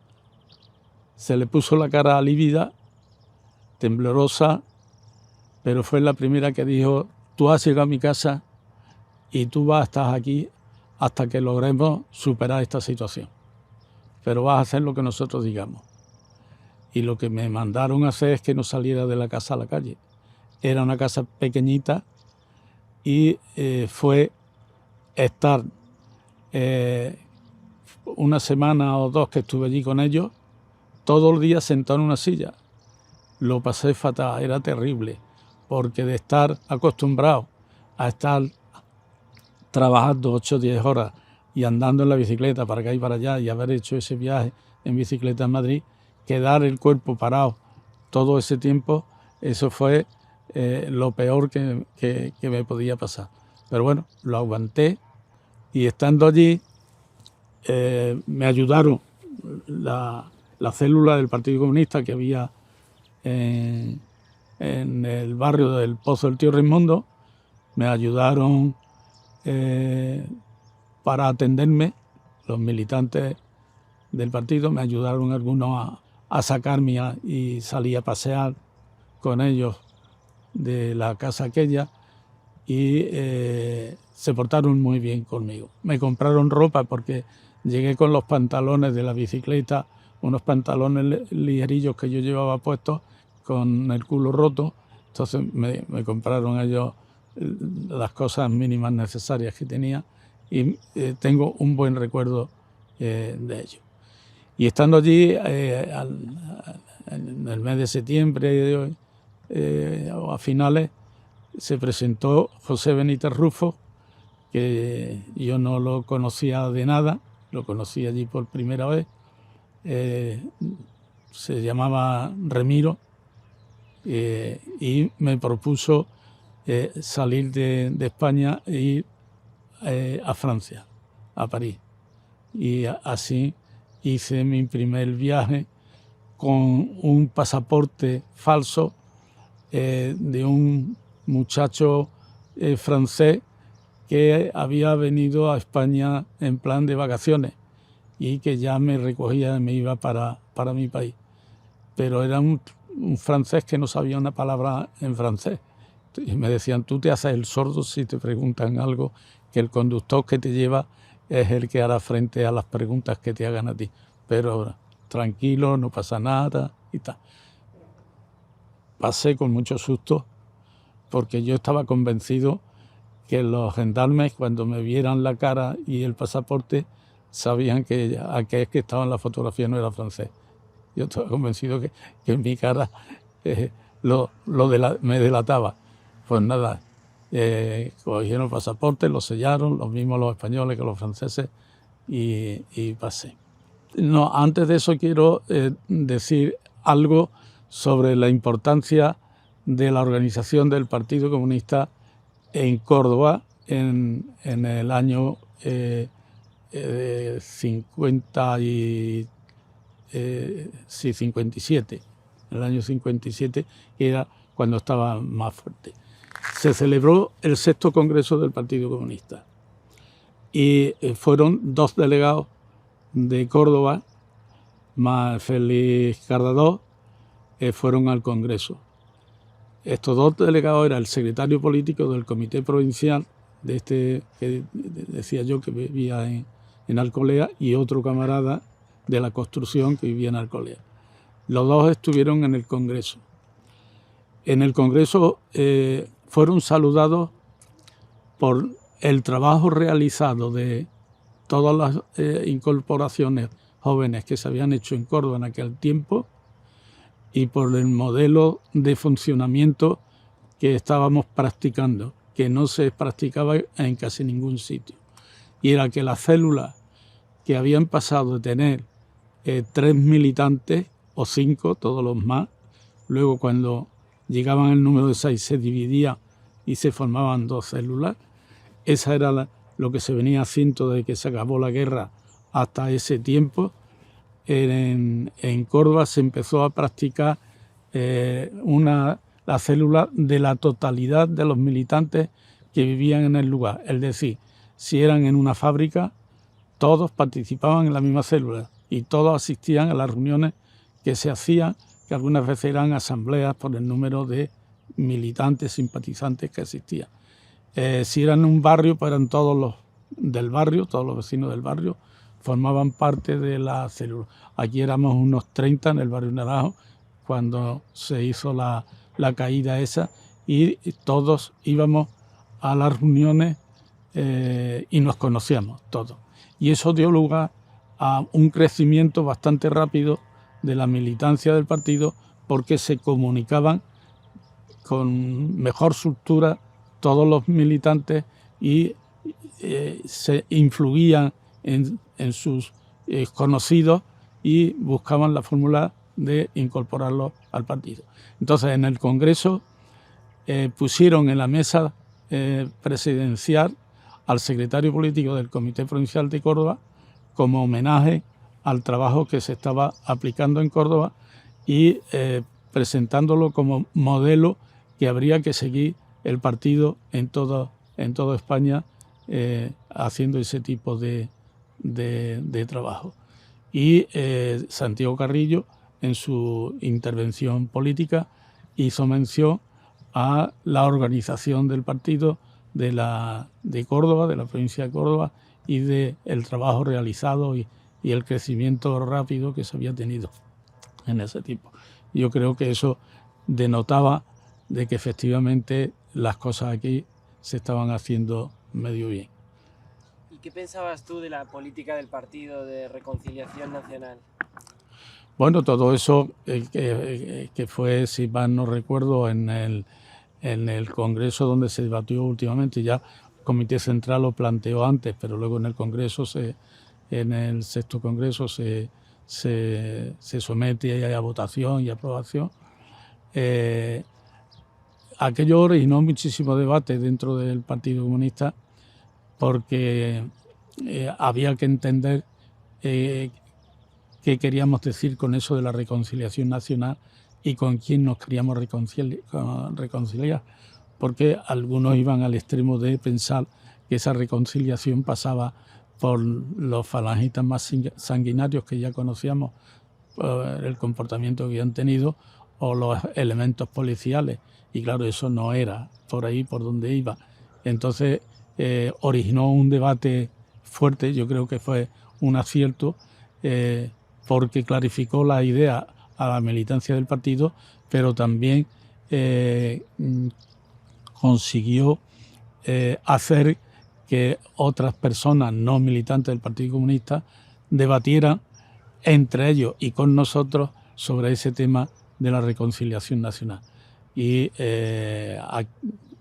se le puso la cara lívida, temblorosa, pero fue la primera que dijo: tú has llegado a mi casa y tú vas a estar aquí hasta que logremos superar esta situación, pero vas a hacer lo que nosotros digamos. Y lo que me mandaron a hacer es que no saliera de la casa a la calle. Era una casa pequeñita, y fue estar una semana o dos que estuve allí con ellos, todos los días sentado en una silla. Lo pasé fatal, era terrible, porque de estar acostumbrado a estar trabajando 8 o 10 horas y andando en la bicicleta para acá y para allá y haber hecho ese viaje en bicicleta en Madrid, quedar el cuerpo parado todo ese tiempo, eso fue lo peor que me podía pasar. Pero bueno, lo aguanté y estando allí me ayudaron la célula del Partido Comunista que había en el barrio del Pozo del Tío Raimundo, me ayudaron para atenderme, los militantes del partido, me ayudaron algunos a sacarme y salí a pasear con ellos de la casa aquella y se portaron muy bien conmigo. Me compraron ropa porque llegué con los pantalones de la bicicleta, unos pantalones ligerillos que yo llevaba puestos con el culo roto, entonces me compraron ellos las cosas mínimas necesarias que tenía y tengo un buen recuerdo de ellos. Y estando allí en el mes de septiembre o a finales se presentó José Benítez Rufo, que yo no lo conocía de nada, lo conocí allí por primera vez, se llamaba Remiro y me propuso salir de España e ir a Francia, a París. Y así hice mi primer viaje con un pasaporte falso de un muchacho francés que había venido a España en plan de vacaciones y que ya me recogía y me iba para mi país. Pero era un francés que no sabía una palabra en francés. Y me decían, tú te haces el sordo si te preguntan algo, que el conductor que te lleva es el que hará frente a las preguntas que te hagan a ti. Pero tranquilo, no pasa nada y tal. Pasé con mucho susto porque yo estaba convencido que los gendarmes, cuando me vieran la cara y el pasaporte, sabían que aquel que estaba en la fotografía no era francés. Yo estaba convencido que en mi cara me delataba. Pues nada, cogieron el pasaporte, lo sellaron, los mismos los españoles que los franceses, y pasé. No, antes de eso quiero decir algo sobre la importancia de la organización del Partido Comunista en Córdoba en el año 57, el año 57, que era cuando estaba más fuerte. Se celebró el 6º Congreso del Partido Comunista y fueron 2 delegados de Córdoba, más Félix Cardadós, fueron al Congreso. Estos 2 delegados eran el secretario político del Comité Provincial, de este que decía yo que vivía en Alcolea, y otro camarada de la construcción que vivía en Alcolea. Los 2 estuvieron en el Congreso. En el Congreso fueron saludados por el trabajo realizado de todas las incorporaciones jóvenes que se habían hecho en Córdoba en aquel tiempo y por el modelo de funcionamiento que estábamos practicando, que no se practicaba en casi ningún sitio. Y era que las células que habían pasado de tener 3 militantes o 5, todos los más, luego cuando llegaban al número de 6 se dividía y se formaban 2 células. Esa era lo que se venía haciendo desde que se acabó la guerra hasta ese tiempo. En Córdoba se empezó a practicar la célula de la totalidad de los militantes que vivían en el lugar. Es decir, si eran en una fábrica, todos participaban en la misma célula y todos asistían a las reuniones que se hacían, que algunas veces eran asambleas por el número de militantes, simpatizantes que asistían. Si eran en un barrio, pues eran todos los del barrio, todos los vecinos del barrio, formaban parte de la célula. Aquí éramos unos 30 en el barrio Naranjo cuando se hizo la caída esa y todos íbamos a las reuniones y nos conocíamos todos. Y eso dio lugar a un crecimiento bastante rápido de la militancia del partido, porque se comunicaban con mejor estructura todos los militantes y se influían en sus conocidos y buscaban la fórmula de incorporarlos al partido. Entonces, en el Congreso pusieron en la mesa presidencial al secretario político del Comité Provincial de Córdoba como homenaje al trabajo que se estaba aplicando en Córdoba y presentándolo como modelo que habría que seguir el partido en toda España haciendo ese tipo de trabajo. Y Santiago Carrillo, en su intervención política, hizo mención a la organización del partido de Córdoba, de la provincia de Córdoba, y del trabajo realizado y el crecimiento rápido que se había tenido en ese tiempo. Yo creo que eso denotaba de que efectivamente las cosas aquí se estaban haciendo medio bien. ¿Y qué pensabas tú de la política del partido de reconciliación nacional? Bueno, todo eso que fue, si mal no recuerdo, en el Congreso donde se debatió últimamente, ya el Comité Central lo planteó antes, pero luego en el Congreso, en el sexto Congreso, se somete a votación y aprobación. Aquello originó muchísimo debate dentro del Partido Comunista, porque había que entender qué queríamos decir con eso de la reconciliación nacional y con quién nos queríamos reconciliar, porque algunos iban al extremo de pensar que esa reconciliación pasaba por los falangistas más sanguinarios que ya conocíamos, el comportamiento que habían tenido, o los elementos policiales, y claro, eso no era por ahí por donde iba. Entonces originó un debate fuerte. Yo creo que fue un acierto, porque clarificó la idea a la militancia del partido, pero también consiguió hacer que otras personas no militantes del Partido Comunista debatieran entre ellos y con nosotros sobre ese tema de la reconciliación nacional. Y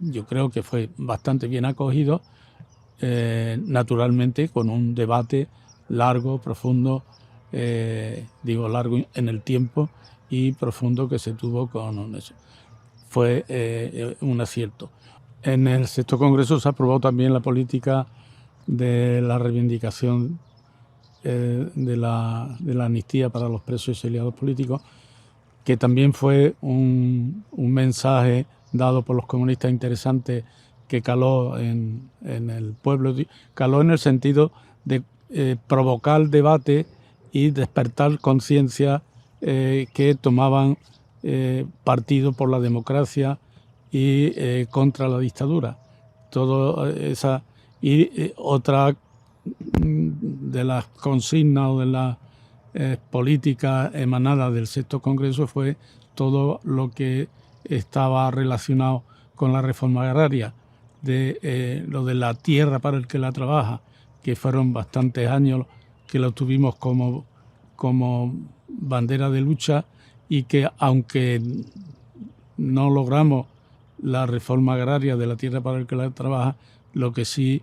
yo creo que fue bastante bien acogido, naturalmente con un debate largo, profundo, largo en el tiempo y profundo que se tuvo con eso. Fue un acierto. En el sexto Congreso se aprobó también la política de la reivindicación de la amnistía para los presos y exiliados políticos, que también fue un mensaje dado por los comunistas interesante, que caló en el pueblo, caló en el sentido de provocar debate y despertar conciencia que tomaban partido por la democracia y contra la dictadura. Otra de las consignas o de las políticas emanadas del sexto Congreso fue todo lo que estaba relacionado con la reforma agraria, lo de la tierra para el que la trabaja, que fueron bastantes años que lo tuvimos como bandera de lucha, y que aunque no logramos la reforma agraria de la tierra para el que la trabaja, lo que sí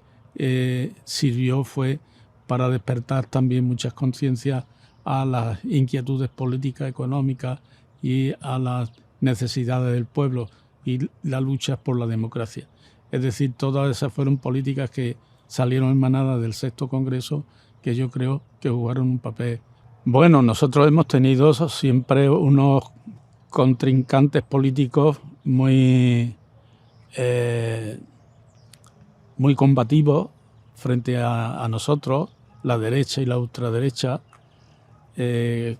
sirvió fue para despertar también muchas conciencias a las inquietudes políticas, económicas y a las necesidades del pueblo y la lucha por la democracia. Es decir, todas esas fueron políticas que salieron emanadas del sexto Congreso, que yo creo que jugaron un papel. Bueno, nosotros hemos tenido siempre unos contrincantes políticos muy combativos frente a nosotros, la derecha y la ultraderecha.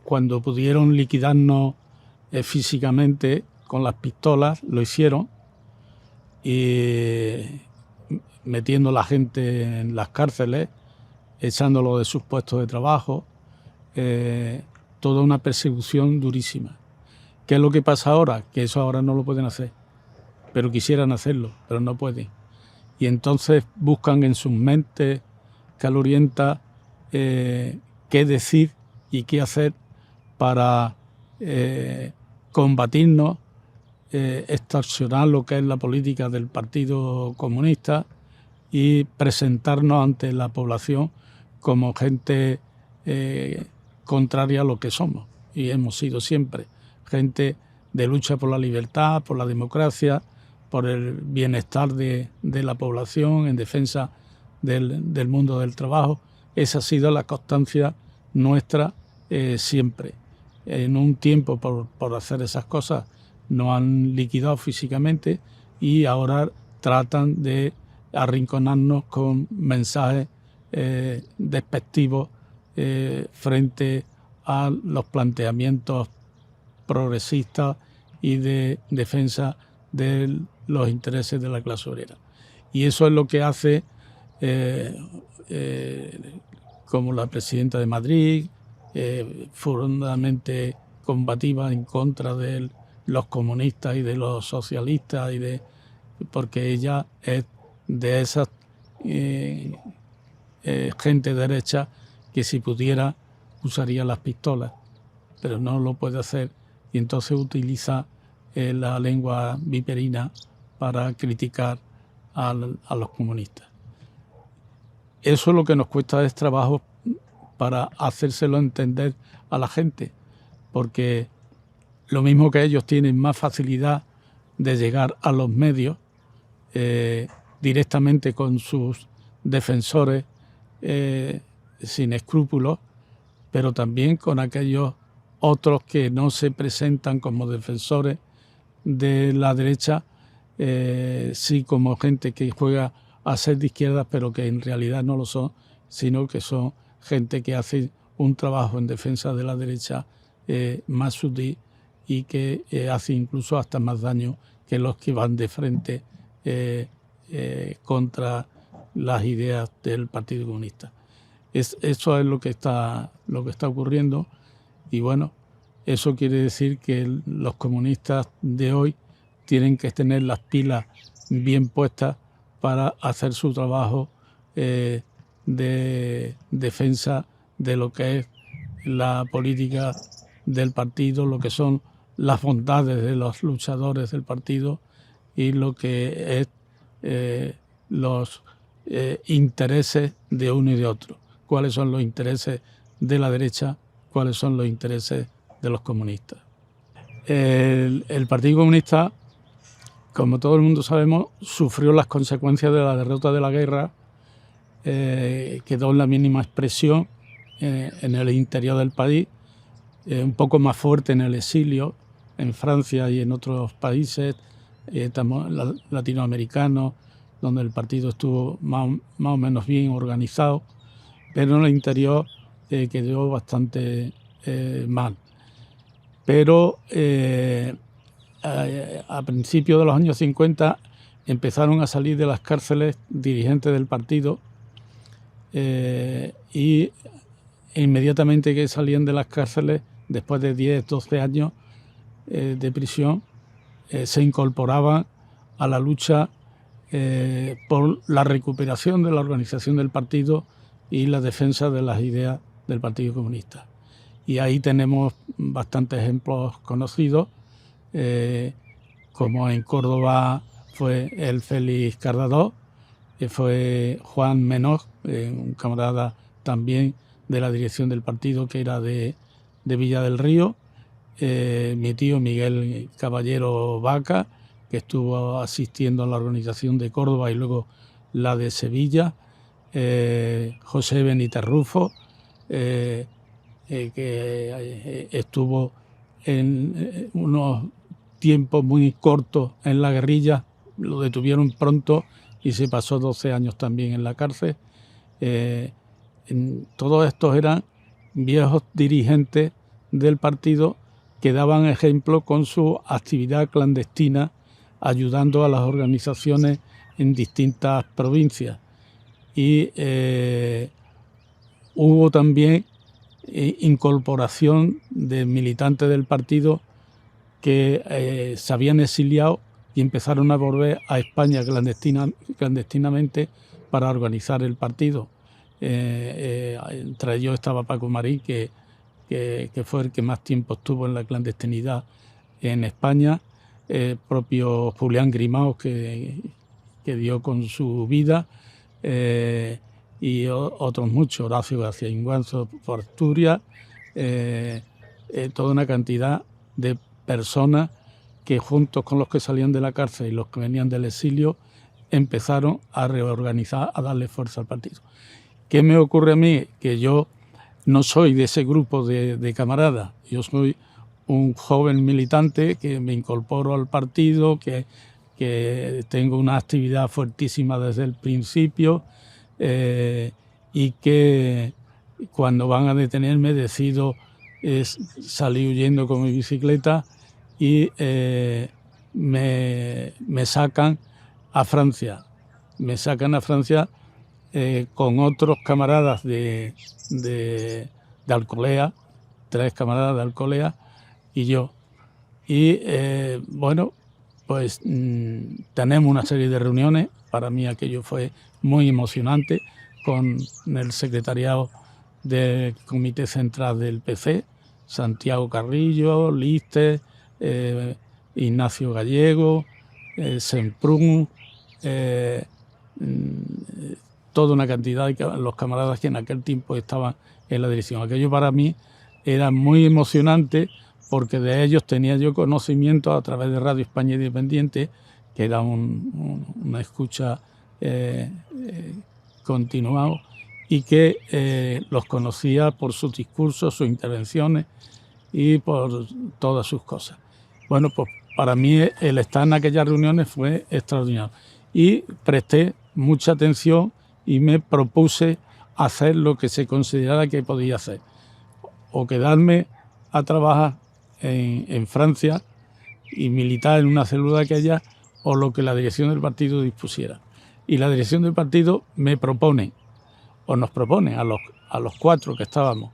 Cuando pudieron liquidarnos físicamente con las pistolas, lo hicieron, y metiendo a la gente en las cárceles, echándolo de sus puestos de trabajo, toda una persecución durísima. ¿Qué es lo que pasa ahora? Que eso ahora no lo pueden hacer, pero quisieran hacerlo, pero no pueden. y entonces buscan en sus mentes calurientas qué decir y qué hacer para combatirnos, extorsionar lo que es la política del Partido Comunista y presentarnos ante la población como gente contraria a lo que somos y hemos sido siempre, gente de lucha por la libertad, por la democracia, por el bienestar de la población, en defensa del mundo del trabajo. Esa ha sido la constancia nuestra siempre. En un tiempo, por hacer esas cosas, nos han liquidado físicamente y ahora tratan de arrinconarnos con mensajes despectivos frente a los planteamientos progresistas y de defensa de los intereses de la clase obrera. Y eso es lo que hace, como la presidenta de Madrid, fundamentalmente combativa en contra de los comunistas y de los socialistas, porque ella es de esas gente derecha que si pudiera usaría las pistolas, pero no lo puede hacer y entonces utiliza la lengua viperina para criticar a los comunistas. Eso es lo que nos cuesta es trabajo para hacérselo entender a la gente, porque lo mismo que ellos tienen más facilidad de llegar a los medios directamente con sus defensores sin escrúpulos, pero también con aquellos otros que no se presentan como defensores de la derecha, sí como gente que juega a ser de izquierda, pero que en realidad no lo son, sino que son gente que hace un trabajo en defensa de la derecha más sutil y que hace incluso hasta más daño que los que van de frente contra las ideas del Partido Comunista. Eso es lo que está ocurriendo y bueno, eso quiere decir que los comunistas de hoy tienen que tener las pilas bien puestas para hacer su trabajo de defensa de lo que es la política del partido, lo que son las bondades de los luchadores del partido y lo que es los intereses de uno y de otro. Cuáles son los intereses de la derecha, cuáles son los intereses de los comunistas. El Partido Comunista, como todo el mundo sabemos, sufrió las consecuencias de la derrota de la guerra, quedó en la mínima expresión en el interior del país, un poco más fuerte en el exilio, en Francia y en otros países latinoamericanos, donde el partido estuvo más o menos bien organizado, pero en el interior quedó bastante mal. Pero a principios de los años 50 empezaron a salir de las cárceles dirigentes del partido y inmediatamente que salían de las cárceles, después de 10, 12 años de prisión, se incorporaban a la lucha por la recuperación de la organización del partido y la defensa de las ideas del Partido Comunista. Y ahí tenemos bastantes ejemplos conocidos, como en Córdoba fue el Félix Cardadó, fue Juan Menoz, un camarada también de la dirección del partido que era de Villa del Río, mi tío Miguel Caballero Vaca, que estuvo asistiendo a la organización de Córdoba y luego la de Sevilla, José Benítez Rufo, que estuvo en unos tiempos muy cortos en la guerrilla, lo detuvieron pronto y se pasó 12 años también en la cárcel. Todos estos eran viejos dirigentes del partido que daban ejemplo con su actividad clandestina, ayudando a las organizaciones en distintas provincias. Y hubo también incorporación de militantes del partido que se habían exiliado y empezaron a volver a España clandestinamente para organizar el partido. Entre ellos estaba Paco Marín, que fue el que más tiempo estuvo en la clandestinidad en España, propio Julián Grimao, que dio con su vida, y otros muchos, Horacio García Inguanzo por Asturias, toda una cantidad de personas que juntos con los que salían de la cárcel y los que venían del exilio empezaron a reorganizar, a darle fuerza al partido. ¿Qué me ocurre a mí? Que yo no soy de ese grupo de camaradas, yo soy un joven militante que me incorporo al partido, que tengo una actividad fuertísima desde el principio, y que cuando van a detenerme decido salir huyendo con mi bicicleta y me sacan a Francia. Me sacan a Francia con otros camaradas de Alcolea, 3 camaradas de Alcolea y yo. Y bueno, pues tenemos una serie de reuniones. Para mí aquello fue muy emocionante con el secretariado del Comité Central del PC, Santiago Carrillo, Liste, Ignacio Gallego, Semprún, toda una cantidad de los camaradas que en aquel tiempo estaban en la dirección. Aquello para mí era muy emocionante porque de ellos tenía yo conocimiento a través de Radio España Independiente, que era una escucha continuada, y que los conocía por sus discursos, sus intervenciones y por todas sus cosas. Bueno, pues para mí el estar en aquellas reuniones fue extraordinario y presté mucha atención y me propuse hacer lo que se considerara que podía hacer, o quedarme a trabajar en Francia y militar en una célula aquella, o lo que la dirección del partido dispusiera. Y la dirección del partido me propone, o nos propone a los 4 que estábamos,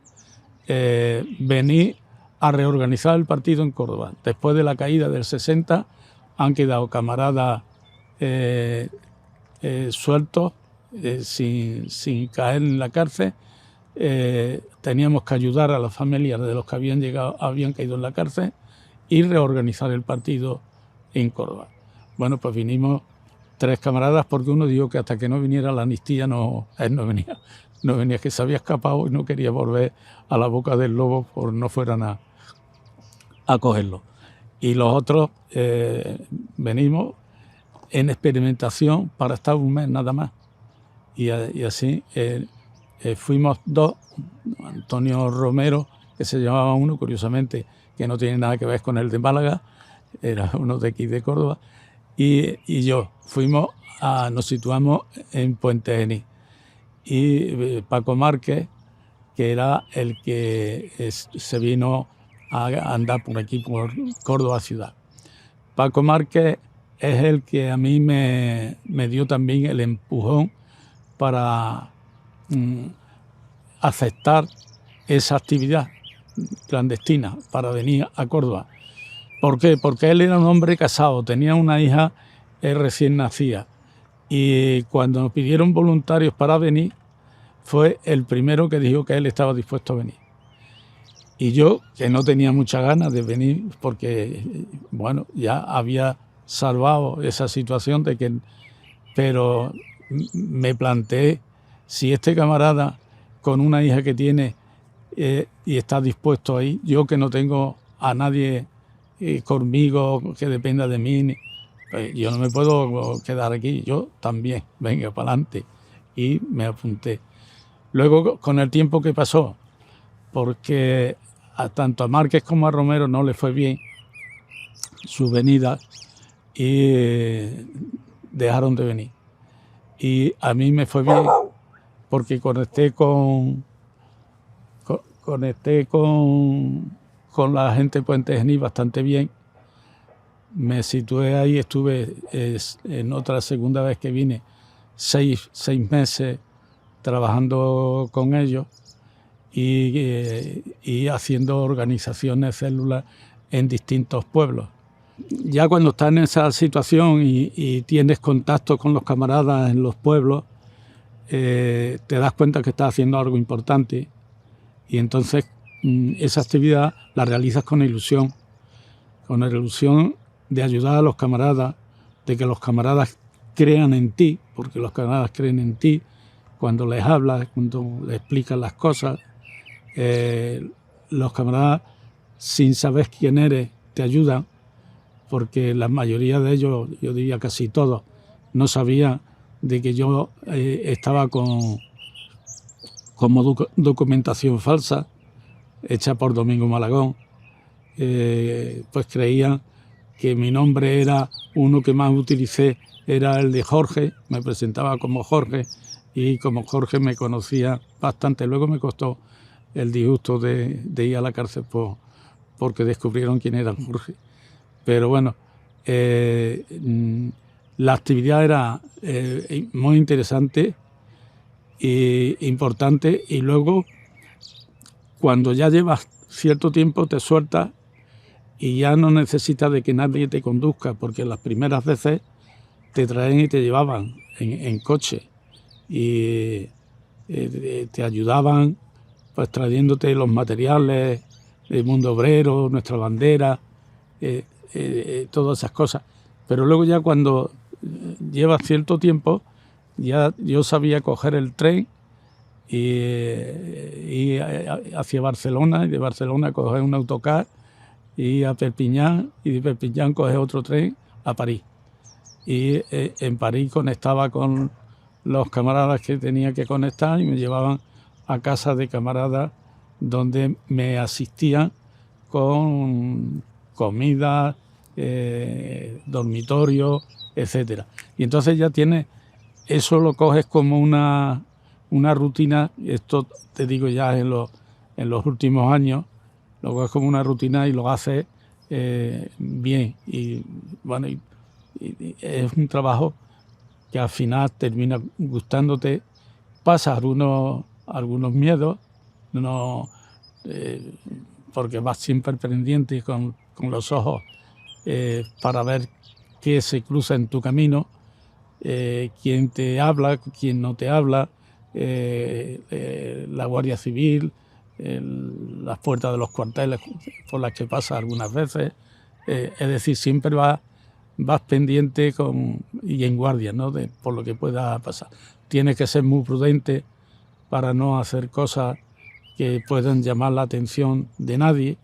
venir a reorganizar el partido en Córdoba. Después de la caída del 60 han quedado camaradas sueltos, sin caer en la cárcel. Teníamos que ayudar a las familias de los que habían caído en la cárcel y reorganizar el partido en Córdoba. Bueno, pues vinimos 3 camaradas, porque uno dijo que hasta que no viniera la amnistía él no venía, que se había escapado y no quería volver a la boca del lobo por no fueran a cogerlo. Y los otros venimos en experimentación para estar un mes nada más. Y así fuimos 2, Antonio Romero, que se llamaba uno, curiosamente, que no tiene nada que ver con el de Málaga, era uno de aquí de Córdoba, y yo. Nos situamos en Puente Genil. Y Paco Márquez, que era el que se vino a andar por aquí, por Córdoba ciudad. Paco Márquez es el que a mí me dio también el empujón para aceptar esa actividad clandestina, para venir a Córdoba. ¿Por qué? Porque él era un hombre casado, tenía una hija recién nacida, y cuando nos pidieron voluntarios para venir, fue el primero que dijo que él estaba dispuesto a venir. Y yo, que no tenía muchas ganas de venir, porque bueno, ya había salvado esa situación pero me planteé, si este camarada con una hija que tiene y está dispuesto ahí, yo que no tengo a nadie conmigo que dependa de mí, yo no me puedo quedar aquí, yo también, venga, para adelante. Y me apunté. Luego, con el tiempo que pasó, porque tanto a Márquez como a Romero no le fue bien su venida y dejaron de venir. Y a mí me fue bien porque conecté con la gente de Puente Genil bastante bien. Me situé ahí, estuve en otra segunda vez que vine 6 meses trabajando con ellos y haciendo organizaciones, células en distintos pueblos. ya cuando estás en esa situación y tienes contacto con los camaradas en los pueblos, te das cuenta que estás haciendo algo importante y entonces esa actividad la realizas con ilusión de ayudar a los camaradas, de que los camaradas crean en ti, porque los camaradas creen en ti cuando les hablas, cuando les explicas las cosas. Los camaradas, sin saber quién eres, te ayudan, porque la mayoría de ellos, yo diría casi todos, no sabían de que yo estaba como documentación falsa hecha por Domingo Malagón. Pues creían que mi nombre era uno que más utilicé, era el de Jorge, me presentaba como Jorge y como Jorge me conocía bastante. Luego me costó el disgusto de ir a la cárcel porque descubrieron quién era Jorge. Pero bueno, la actividad era muy interesante e importante, y luego cuando ya llevas cierto tiempo te sueltas y ya no necesitas de que nadie te conduzca, porque las primeras veces te traen y te llevaban en coche y te ayudaban pues trayéndote los materiales, el mundo obrero, nuestra bandera, todas esas cosas. Pero luego ya cuando llevas cierto tiempo, ya yo sabía coger el tren y hacia Barcelona, y de Barcelona coger un autocar y a Perpiñán, y de Perpiñán coger otro tren a París. Y en París conectaba con los camaradas que tenía que conectar y me llevaban a casa de camaradas donde me asistían con comida, dormitorio, etcétera. Y entonces ya tienes, eso lo coges como una rutina, esto te digo ya en los últimos años, lo coges como una rutina y lo haces bien. Y bueno, y es un trabajo que al final termina gustándote, pasas algunos miedos, no, porque vas siempre pendiente con los ojos para ver qué se cruza en tu camino, quién te habla, quién no te habla, la Guardia Civil, las puertas de los cuarteles por las que pasas algunas veces. Es decir, siempre vas pendiente y en guardia, ¿no? Por lo que pueda pasar. Tienes que ser muy prudente para no hacer cosas que puedan llamar la atención de nadie.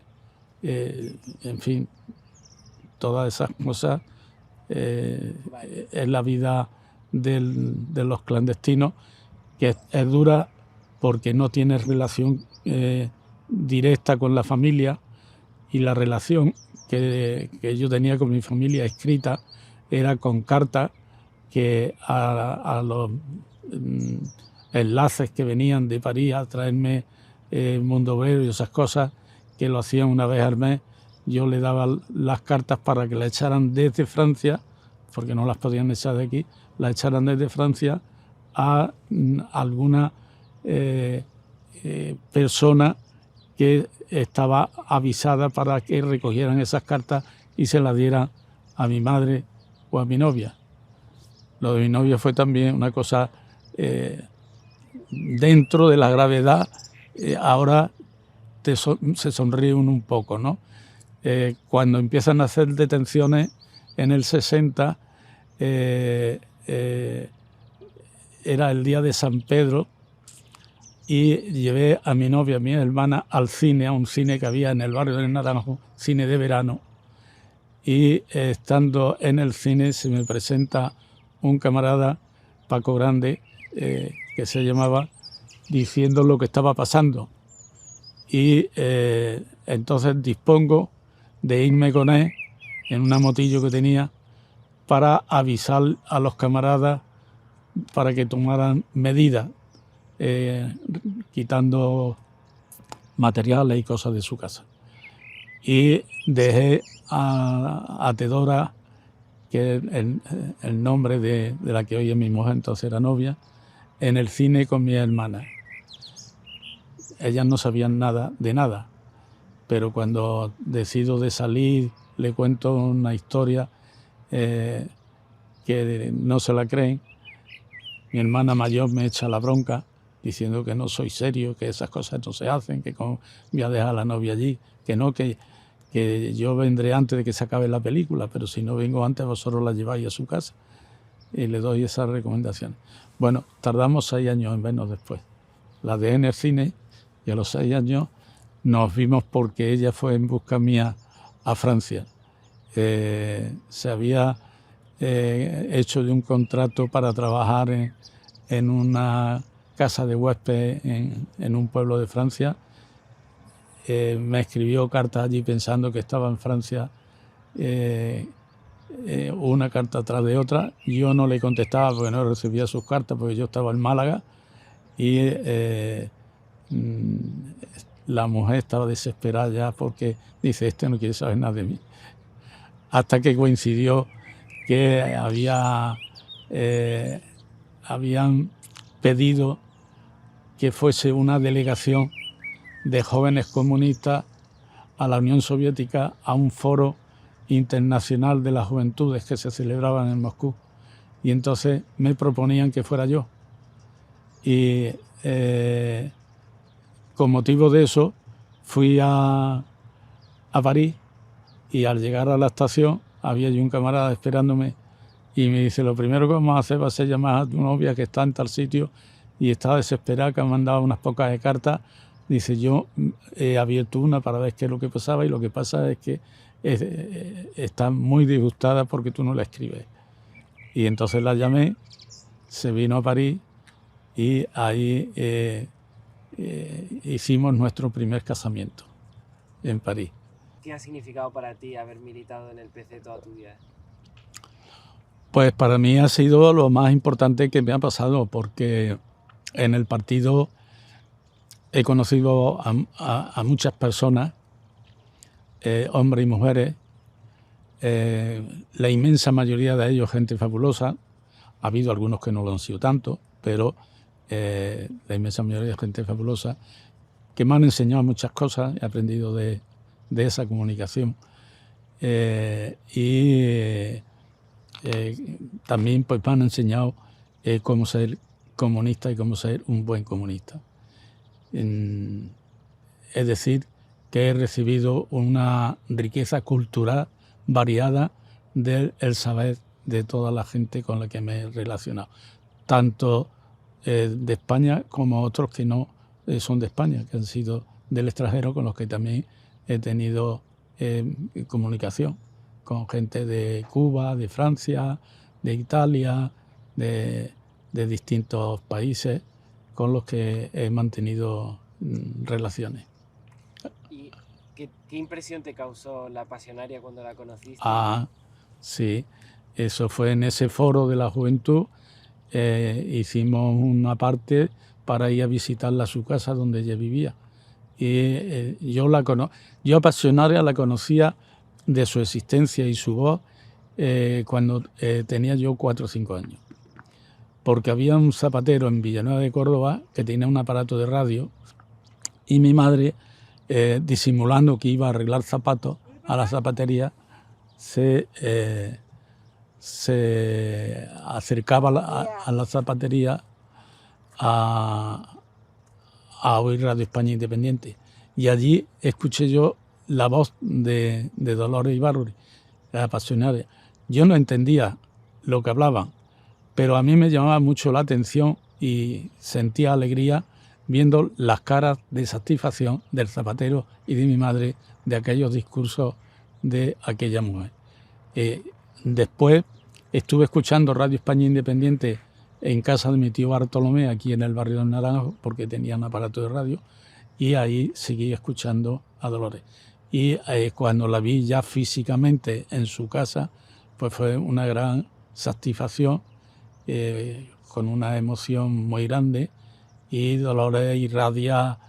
En fin, todas esas cosas es la vida de los clandestinos, que es dura porque no tienes relación directa con la familia, y la relación que yo tenía con mi familia escrita era con cartas que a los enlaces que venían de París a traerme Mundo Obrero y esas cosas, que lo hacían una vez al mes. Yo le daba las cartas para que las echaran desde Francia, porque no las podían echar de aquí, las echaran desde Francia a alguna persona que estaba avisada para que recogieran esas cartas y se las dieran a mi madre o a mi novia. Lo de mi novia fue también una cosa dentro de la gravedad. Ahora se sonríe uno un poco, ¿no? Cuando empiezan a hacer detenciones en el 60, era el día de San Pedro, y llevé a mi novia, a mi hermana, al cine, a un cine que había en el barrio del Naranjo, cine de verano. Y estando en el cine se me presenta un camarada, Paco Grande, que se llamaba, diciendo lo que estaba pasando. Y entonces dispongo de irme con él en una motillo que tenía para avisar a los camaradas para que tomaran medidas, quitando materiales y cosas de su casa. Y dejé a Tedora, que es el nombre de la que hoy es mi mujer, entonces era novia, en el cine con mi hermana. Ellas no sabían nada de nada, pero cuando decido de salir le cuento una historia que no se la creen. Mi hermana mayor me echa la bronca diciendo que no soy serio, que esas cosas no se hacen, que como voy a dejar a la novia allí, que yo vendré antes de que se acabe la película, pero si no vengo antes vosotros la lleváis a su casa. Y le doy esas recomendaciones. Bueno, tardamos 6 años en vernos después. La dejé en el cine y a los 6 años nos vimos porque ella fue en busca mía a Francia. Se había hecho de un contrato para trabajar en una casa de huésped en un pueblo de Francia. Me escribió cartas allí pensando que estaba en Francia, una carta tras de otra. Yo no le contestaba porque no recibía sus cartas, porque yo estaba en Málaga y la mujer estaba desesperada ya porque dice, este no quiere saber nada de mí. Hasta que coincidió que habían pedido que fuese una delegación de jóvenes comunistas a la Unión Soviética, a un foro internacional de las juventudes que se celebraban en Moscú. Y entonces me proponían que fuera yo. Y con motivo de eso fui a París, y al llegar a la estación había allí un camarada esperándome y me dice, lo primero que vamos a hacer va a ser llamar a tu novia que está en tal sitio y está desesperada, que me han mandado unas pocas de cartas. Dice, yo he abierto una para ver qué es lo que pasaba y lo que pasa es que está muy disgustada porque tú no la escribes. Y entonces la llamé, se vino a París y ahí hicimos nuestro primer casamiento en París. ¿Qué ha significado para ti haber militado en el PC toda tu vida? Pues para mí ha sido lo más importante que me ha pasado, porque en el partido he conocido a muchas personas, hombres y mujeres, la inmensa mayoría de ellos gente fabulosa. Ha habido algunos que no lo han sido tanto, pero la inmensa mayoría de gente fabulosa que me han enseñado muchas cosas, he aprendido de esa comunicación. También pues me han enseñado cómo ser comunista y cómo ser un buen comunista. Es decir, que he recibido una riqueza cultural variada del saber de toda la gente con la que me he relacionado, tanto de España como otros que no son de España, que han sido del extranjero, con los que también he tenido comunicación, con gente de Cuba, de Francia, de Italia, de distintos países con los que he mantenido relaciones. ¿Y qué impresión te causó la Pasionaria cuando la conociste? Ah, sí, eso fue en ese foro de la juventud. Hicimos una parte para ir a visitarla a su casa donde ella vivía. Y yo a Pasionaria la conocía de su existencia y su voz cuando tenía yo 4 o 5 años. Porque había un zapatero en Villanueva de Córdoba que tenía un aparato de radio y mi madre, disimulando que iba a arreglar zapatos a la zapatería, se acercaba a la zapatería a oír Radio España Independiente. Y allí escuché yo la voz de Dolores Ibárruri, la Pasionaria. Yo no entendía lo que hablaban, pero a mí me llamaba mucho la atención y sentía alegría viendo las caras de satisfacción del zapatero y de mi madre de aquellos discursos de aquella mujer. Después estuve escuchando Radio España Independiente en casa de mi tío Bartolomé, aquí en el barrio del Naranjo, porque tenía un aparato de radio, y ahí seguí escuchando a Dolores. Y cuando la vi ya físicamente en su casa, pues fue una gran satisfacción, con una emoción muy grande, y Dolores irradiaba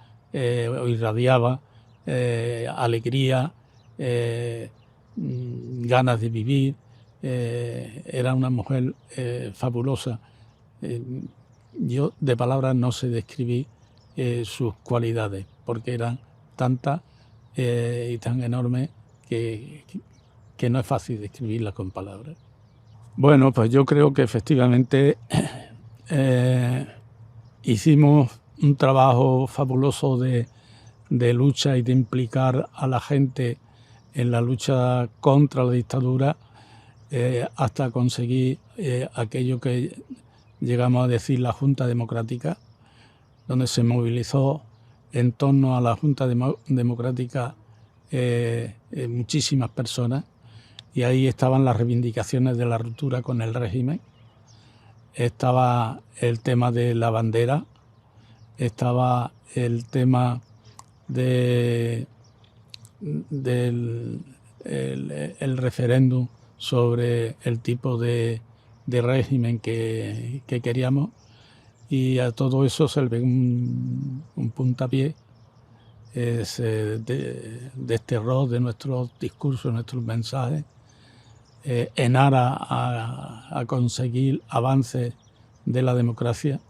alegría, ganas de vivir. Era una mujer fabulosa. Yo de palabras no sé describir sus cualidades, porque eran tantas y tan enormes que que no es fácil describirla con palabras. Bueno, pues yo creo que efectivamente hicimos un trabajo fabuloso de lucha y de implicar a la gente en la lucha contra la dictadura hasta conseguir aquello que llegamos a decir la Junta Democrática, donde se movilizó en torno a la Junta Democrática muchísimas personas, y ahí estaban las reivindicaciones de la ruptura con el régimen, estaba el tema de la bandera, estaba el tema del el referéndum sobre el tipo de régimen que queríamos, y a todo eso se le ve un puntapié desterror de nuestros discursos, nuestros mensajes, en aras a conseguir avances de la democracia.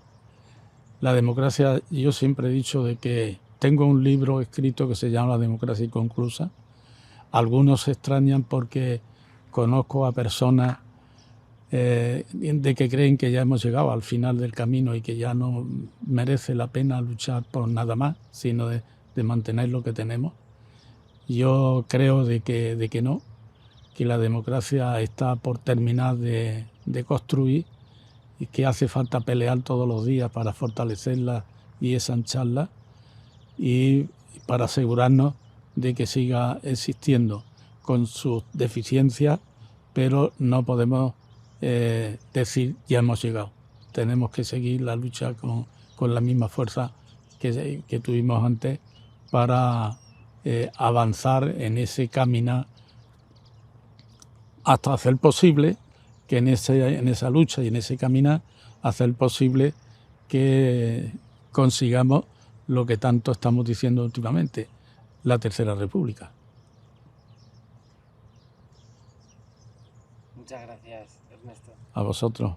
La democracia, yo siempre he dicho de que tengo un libro escrito que se llama La democracia inconclusa. Algunos se extrañan porque conozco a personas de que creen que ya hemos llegado al final del camino y que ya no merece la pena luchar por nada más, sino de mantener lo que tenemos. Yo creo de que no, que la democracia está por terminar de construir y que hace falta pelear todos los días para fortalecerla y ensancharla, y para asegurarnos de que siga existiendo con sus deficiencias, pero no podemos decir ya hemos llegado. Tenemos que seguir la lucha con la misma fuerza que tuvimos antes para avanzar en ese caminar hasta hacer posible que en esa lucha y en ese caminar hacer posible que consigamos lo que tanto estamos diciendo últimamente, la Tercera República. Muchas gracias, Ernesto. A vosotros.